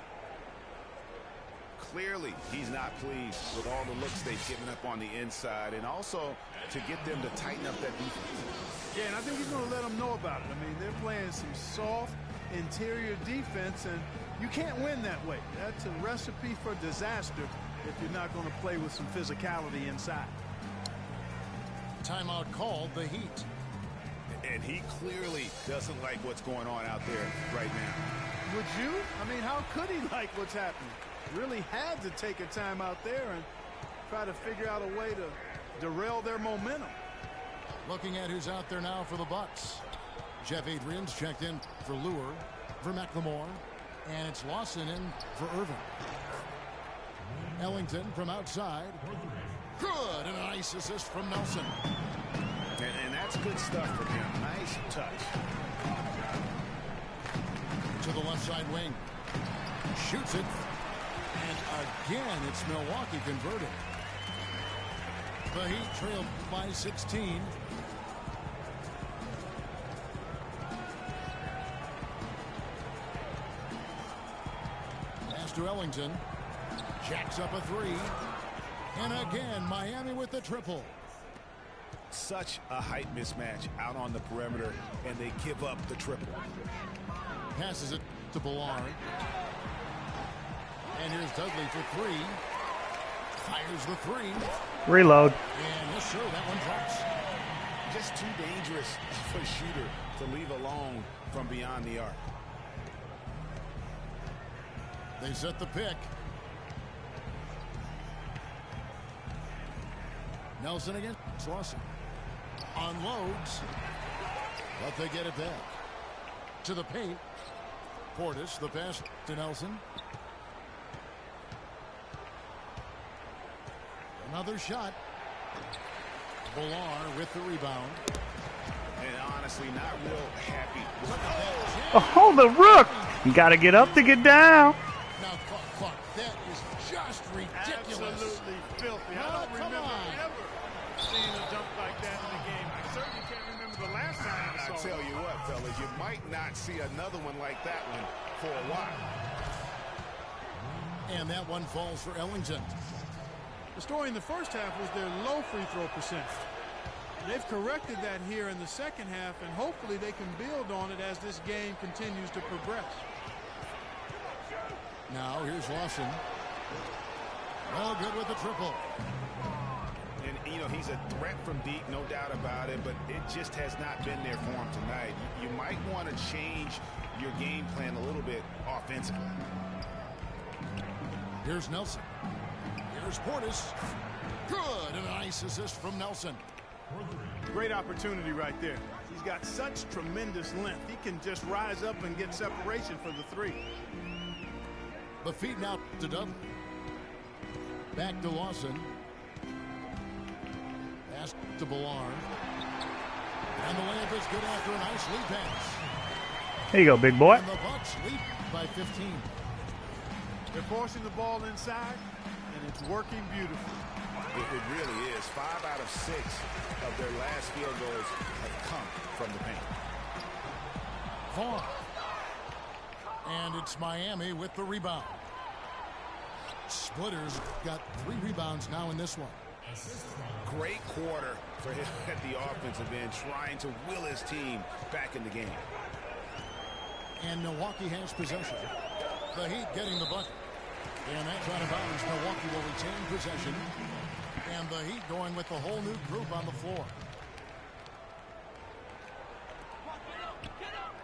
Speaker 3: Clearly, he's not pleased with all the looks they've given up on the inside, and also to get them to tighten up that defense.
Speaker 4: Yeah, and I think he's going to let them know about it. I mean, they're playing some soft interior defense, and you can't win that way. That's a recipe for disaster if you're not going to play with some physicality inside.
Speaker 2: Timeout called, the Heat.
Speaker 3: And he clearly doesn't like what's going on out there right now.
Speaker 4: Would you? I mean, how could he like what's happening? Really had to take a time out there and try to figure out a way to derail their momentum.
Speaker 2: Looking at who's out there now for the Bucks. Jeff Adrian's checked in for Lure, for McLemore, and it's Lawson in for Irvin. Ellington from outside. Good, and a nice assist from Nelson.
Speaker 3: And that's good stuff from him. Nice touch.
Speaker 2: To the left side wing. Shoots it. And again, it's Milwaukee converted. The Heat trailed by 16. Pass to Ellington. Jacks up a three. And again, Miami with the triple.
Speaker 3: Such a height mismatch out on the perimeter, and they give up the triple.
Speaker 2: Passes it to Ballard. And here's Dudley for three. Fires the three.
Speaker 1: Reload.
Speaker 2: And yes, sir, that one drops.
Speaker 3: Just too dangerous for a shooter to leave alone from beyond the arc.
Speaker 2: They set the pick. Nelson against Lawson. Unloads. But they get it back. To the paint. Portis, the pass to Nelson. Another shot. Ballard with the rebound.
Speaker 3: And honestly, not real happy.
Speaker 1: Oh, the Rook! You got to get up to get down.
Speaker 2: Now, Clark, that is just ridiculous.
Speaker 4: Absolutely filthy. I don't remember ever seeing a dunk like that in the game. I certainly can't remember the last time I saw it.
Speaker 3: I tell you what, fellas, you might not see another one like that one for a while.
Speaker 2: And that one falls for Ellington.
Speaker 4: The story in the first half was their low free throw percentage. They've corrected that here in the second half, and hopefully they can build on it as this game continues to progress.
Speaker 2: Now here's Lawson. Well, good with the triple.
Speaker 3: And, you know, he's a threat from deep, no doubt about it, but it just has not been there for him tonight. You might want to change your game plan a little bit offensively.
Speaker 2: Here's Nelson. Here's Portis. Good, and a nice assist from Nelson.
Speaker 4: Great opportunity right there. He's got such tremendous length. He can just rise up and get separation for the three.
Speaker 2: The feed now to Dudley. Back to Lawson. Pass to Ballard. And the layup is good after a nice lead pass.
Speaker 1: Here you go, big boy.
Speaker 2: And the Bucks lead by 15.
Speaker 4: They're forcing the ball inside, and it's working beautifully.
Speaker 3: It really is. 5 out of 6 of their last field goals have come from the paint.
Speaker 2: Vaughn. And it's Miami with the rebound. Splitters got 3 rebounds now in this one.
Speaker 3: Great quarter for him at the offensive end, trying to will his team back in the game.
Speaker 2: And Milwaukee has possession. The Heat getting the bucket. And that's out of bounds. Milwaukee will retain possession. And the Heat going with the whole new group on the floor.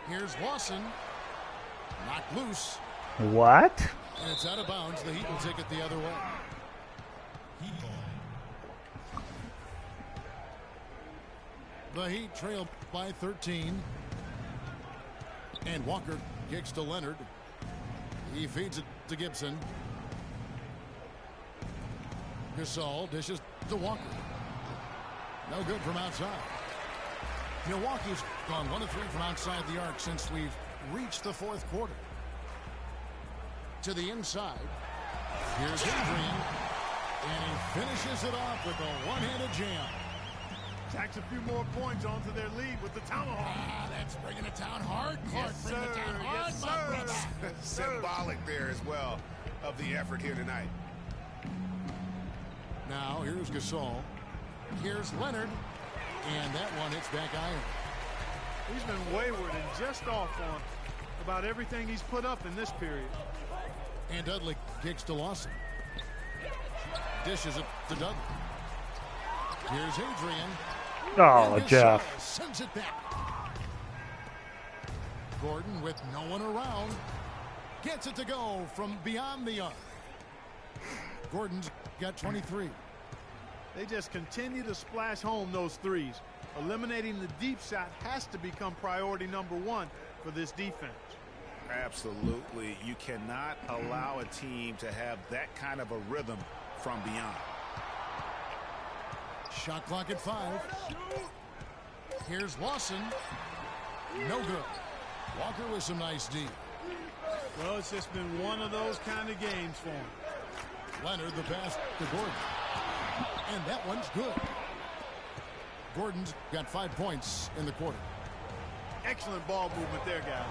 Speaker 2: Here's Lawson. Knocked loose.
Speaker 1: What?
Speaker 2: And it's out of bounds. The Heat will take it the other way. The Heat trail by 13. And Walker kicks to Leonard. He feeds it to Gibson. Gasol dishes to Walker. No good from outside. Milwaukee's gone 1 of 3 from outside the arc since we've reached the 4th quarter. To the inside. Here's Adrian. And he finishes it off with a one-handed jam.
Speaker 4: Tacks a few more points onto their lead with the tomahawk.
Speaker 2: Ah, that's bringing it down hard. Clark,
Speaker 4: Yes,
Speaker 2: bring it
Speaker 4: sir.
Speaker 2: down hard,
Speaker 4: Yes,
Speaker 2: my
Speaker 4: sir.
Speaker 2: brother.
Speaker 3: Symbolic there as well of the effort here tonight.
Speaker 2: Now, here's Gasol. Here's Leonard. And that one hits back iron.
Speaker 4: He's been wayward and just off on about everything he's put up in this period.
Speaker 2: And Dudley kicks to Lawson. Dishes it to Dudley. Here's Adrian.
Speaker 1: Oh,
Speaker 2: And
Speaker 1: Jeff.
Speaker 2: Gasol sends it back. Gordon with no one around. Gets it to go from beyond the arc. Gordon's got 23.
Speaker 4: They just continue to splash home those threes. Eliminating the deep shot has to become priority number one for this defense.
Speaker 3: Absolutely. You cannot allow a team to have that kind of a rhythm from beyond.
Speaker 2: Shot clock at 5. Here's Lawson. No good. Walker with some nice D.
Speaker 4: Well, it's just been one of those kind of games for him.
Speaker 2: Leonard the pass to Gordon. And that one's good. Gordon's got 5 points in the quarter.
Speaker 4: Excellent ball movement there, guys.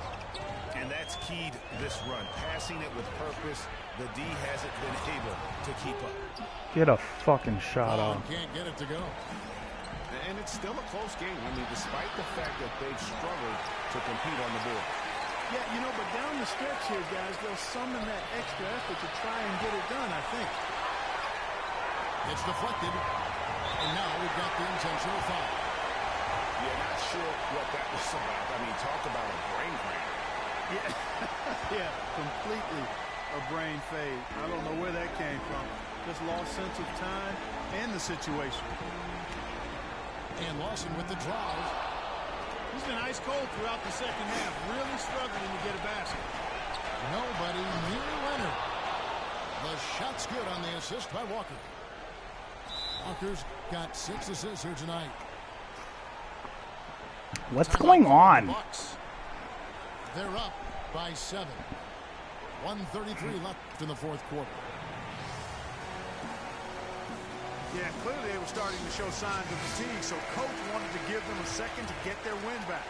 Speaker 3: And that's keyed this run. Passing it with purpose. The D hasn't been able to keep up.
Speaker 1: Get a fucking shot off.
Speaker 2: Can't get it to go.
Speaker 3: And it's still a close game. I mean, despite the fact that they've struggled to compete on the board.
Speaker 4: Yeah, you know, but down the stretch here, guys, they'll summon that extra effort to try and get it done, I think.
Speaker 2: It's deflected. And now we've got the intentional foul.
Speaker 3: Yeah, not sure what that was about. I mean, talk about a brain cramp.
Speaker 4: Yeah, yeah, completely a brain fade. I don't know where that came from. Just lost sense of time and the situation.
Speaker 2: And Lawson with the drive.
Speaker 4: He's been ice cold throughout the second half, really struggling to get a basket.
Speaker 2: Nobody near Leonard. The shot's good on the assist by Walker. Walker's got 6 assists here tonight.
Speaker 1: What's going on?
Speaker 2: Bucks. They're up by 7. 1:33 left in the fourth quarter.
Speaker 4: Yeah, clearly they were starting to show signs of fatigue, so coach wanted to give them a second to get their win back.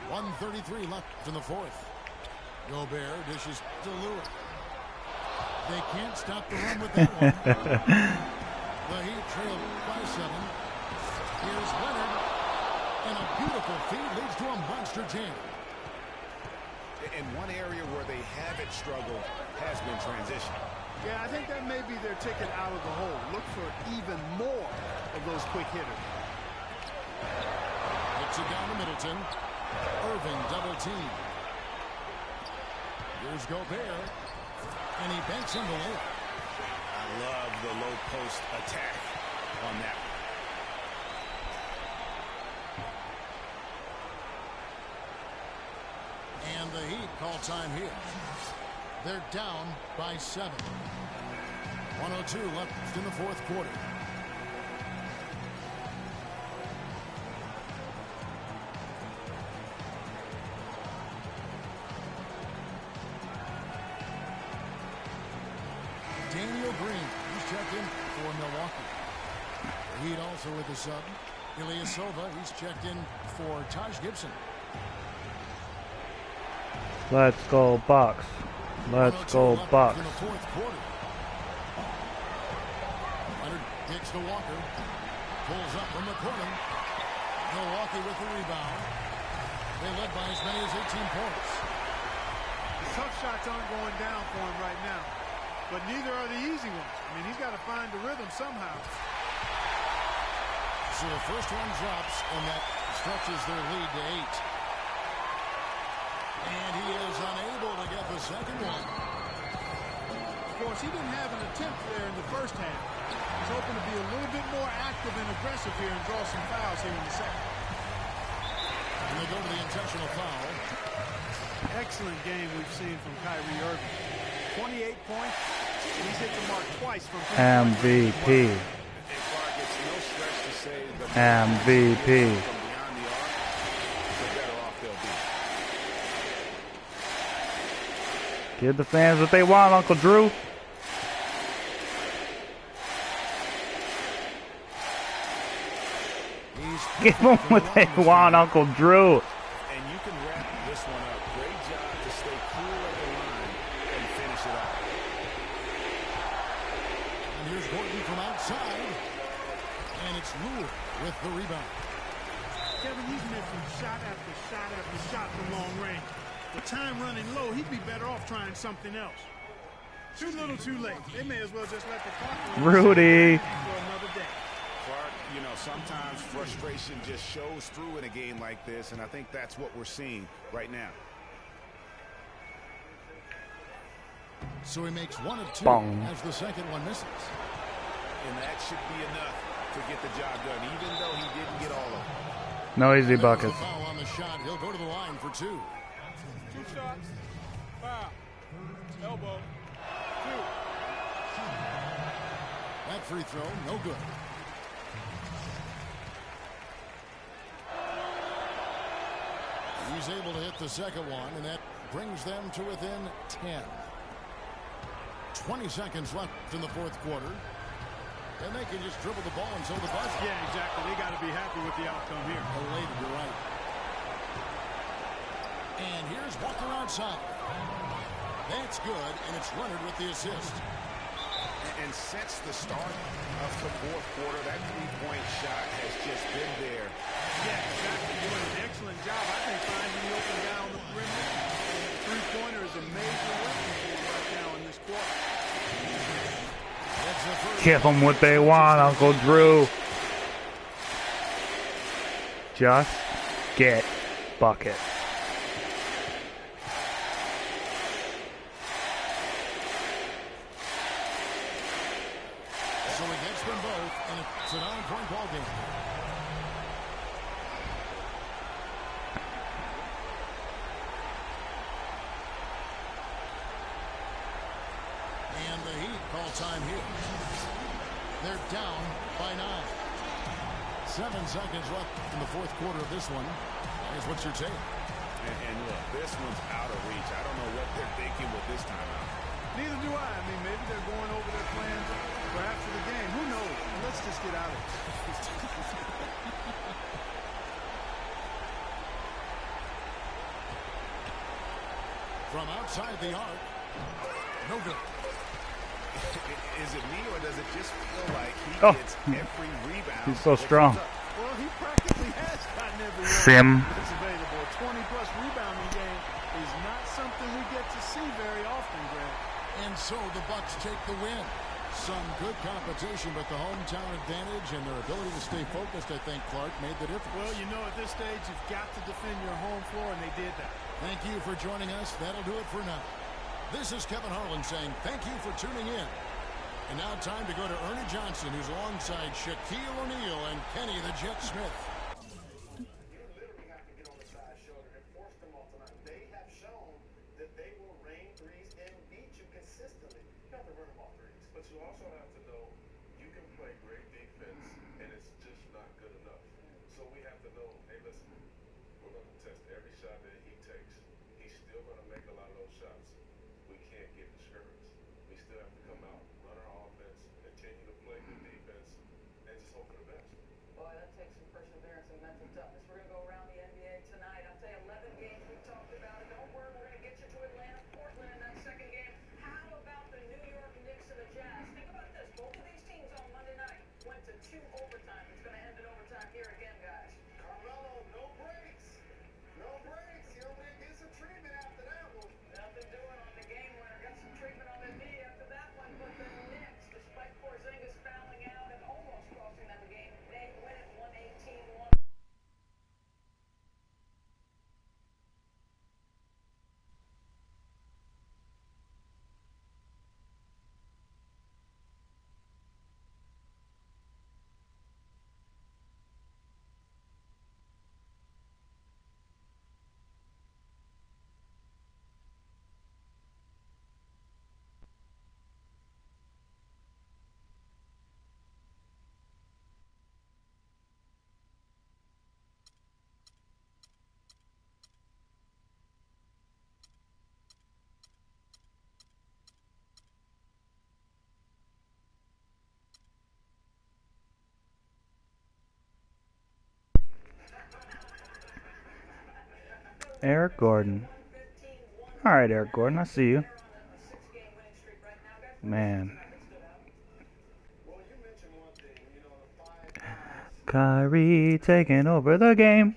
Speaker 2: .133 left in the fourth. Gobert dishes to Lewis. They can't stop the run with that one. The Heat trail by 7. Here's Leonard. And a beautiful feed leads to a monster jam.
Speaker 3: And one area where they haven't struggled has been transition.
Speaker 4: Yeah, I think that may be their ticket out of the hole. Look for even more of those quick hitters.
Speaker 2: Hits it down to Middleton. Irving double team. Here's Gobert. And he banks in the layup.
Speaker 3: I love the low post attack on that one.
Speaker 2: And the Heat call time here. They're down by 7. 1:02 left in the fourth quarter. Daniel Green, he's checked in for Milwaukee. The Heat also with the sub. Ilyasova, he's checked in for Taj Gibson.
Speaker 1: Let's go Bucks. Let's go Bucks.
Speaker 2: In the fourth quarter. Leonard kicks to Walker. Pulls up from the corner. Milwaukee with the rebound. They led by as many as 18 points.
Speaker 4: The tough shots aren't going down for him right now. But neither are the easy ones. I mean, he's got to find the rhythm somehow.
Speaker 2: So the first one drops, and that stretches their lead to 8. And he is unable to get the second one.
Speaker 4: Of course, he didn't have an attempt there in the first half. He's hoping to be a little bit more active and aggressive here and draw some fouls here in the second.
Speaker 2: And they go to the intentional foul.
Speaker 4: Excellent game we've seen from Kyrie Irving. 28 points, and he's hit the mark twice from
Speaker 1: MVP. MVP. Give the fans what they want, Uncle Drew. Give them what they want, Uncle Drew.
Speaker 3: And you can wrap this one up. Great job to stay cool at the line and finish it out.
Speaker 2: And here's Gordon from outside. And it's Lure with the rebound.
Speaker 4: Kevin, he's missing shot after shot after shot from long range. With time running low, he'd be better off trying something else. Too little, too late. They may as well just let the clock run
Speaker 1: Rudy.
Speaker 4: for another day.
Speaker 3: Clark, you know, sometimes frustration just shows through in a game like this, and I think that's what we're seeing right now.
Speaker 2: So he makes 1 of 2
Speaker 1: Bong.
Speaker 2: as the second one misses.
Speaker 3: And that should be enough to get the job done, even though he didn't get all of it.
Speaker 1: No easy
Speaker 2: There's a
Speaker 1: buckets.
Speaker 2: foul on the shot. He'll go to the line for 2.
Speaker 4: 2 shots. Foul. Elbow. 2.
Speaker 2: That free throw, no good. He's able to hit the second one, and that brings them to within 10. 20 seconds left in the fourth quarter. And they can just dribble the ball until the buzzer.
Speaker 4: Yeah, exactly. They got to be happy with the outcome here.
Speaker 2: Elated, you're right. And here's Walker outside. That's good, and it's Leonard with the assist.
Speaker 3: And since the start of the fourth quarter, that three-point shot has just been there.
Speaker 4: Yeah, exactly. Doing an excellent job, I think, finding the open guy on the perimeter. Three-pointer is a major weapon for you right now in this quarter.
Speaker 1: Give them what they want, Uncle Drew. Just get bucket.
Speaker 2: So he gets them both, and it's a 9-point ball game. And the Heat call time here. They're down by 9. 7 seconds left in the fourth quarter of this one. Here's what's your take.
Speaker 3: And look, this one's out of reach. I don't know what they're thinking with this timeout.
Speaker 4: Neither do I. I mean, maybe they're going over their plans for after the game. Who knows? Let's just get out of it.
Speaker 2: From outside the arc. No good.
Speaker 3: Is it me, or does it just feel like he gets every rebound?
Speaker 1: He's so strong.
Speaker 4: Well, he practically has gotten every
Speaker 1: Sim.
Speaker 4: that's available. A 20-plus rebounding game is not something we get to see very often, Grant.
Speaker 2: And so the Bucks take the win. Some good competition, but the hometown advantage and their ability to stay focused, I think, Clark, made the difference.
Speaker 4: Well, you know, at this stage, you've got to defend your home floor, and they did that.
Speaker 2: Thank you for joining us. That'll do it for now. This is Kevin Harlan saying thank you for tuning in. And now time to go to Ernie Johnson, who's alongside Shaquille O'Neal and Kenny the Jet Smith.
Speaker 1: Eric Gordon. All right, Eric Gordon, I see you. Man. Kyrie taking over the game.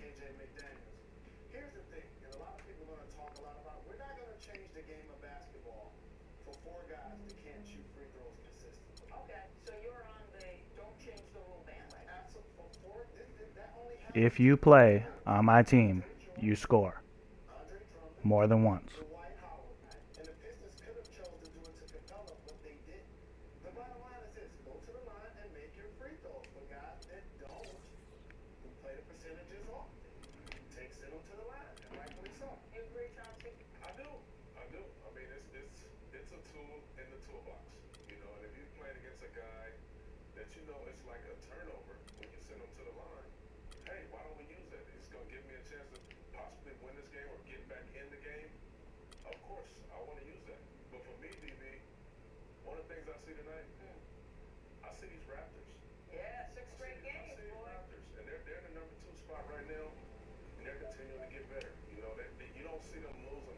Speaker 1: If you play on my team, you score more than once.
Speaker 6: tool in the toolbox. You know, and if you're playing against a guy that you know it's like a turnover when you send him to the line, hey, why don't we use that? It's going to give me a chance to possibly win this game or get back in the game. Of course, I want to use that. But for me, DB, one of the things I see tonight, I see these Raptors.
Speaker 7: Yeah, 6 straight games,
Speaker 6: I see these
Speaker 7: boy.
Speaker 6: Raptors, and they're in the number 2 spot right now, and they're continuing to get better. You know, you don't see them losing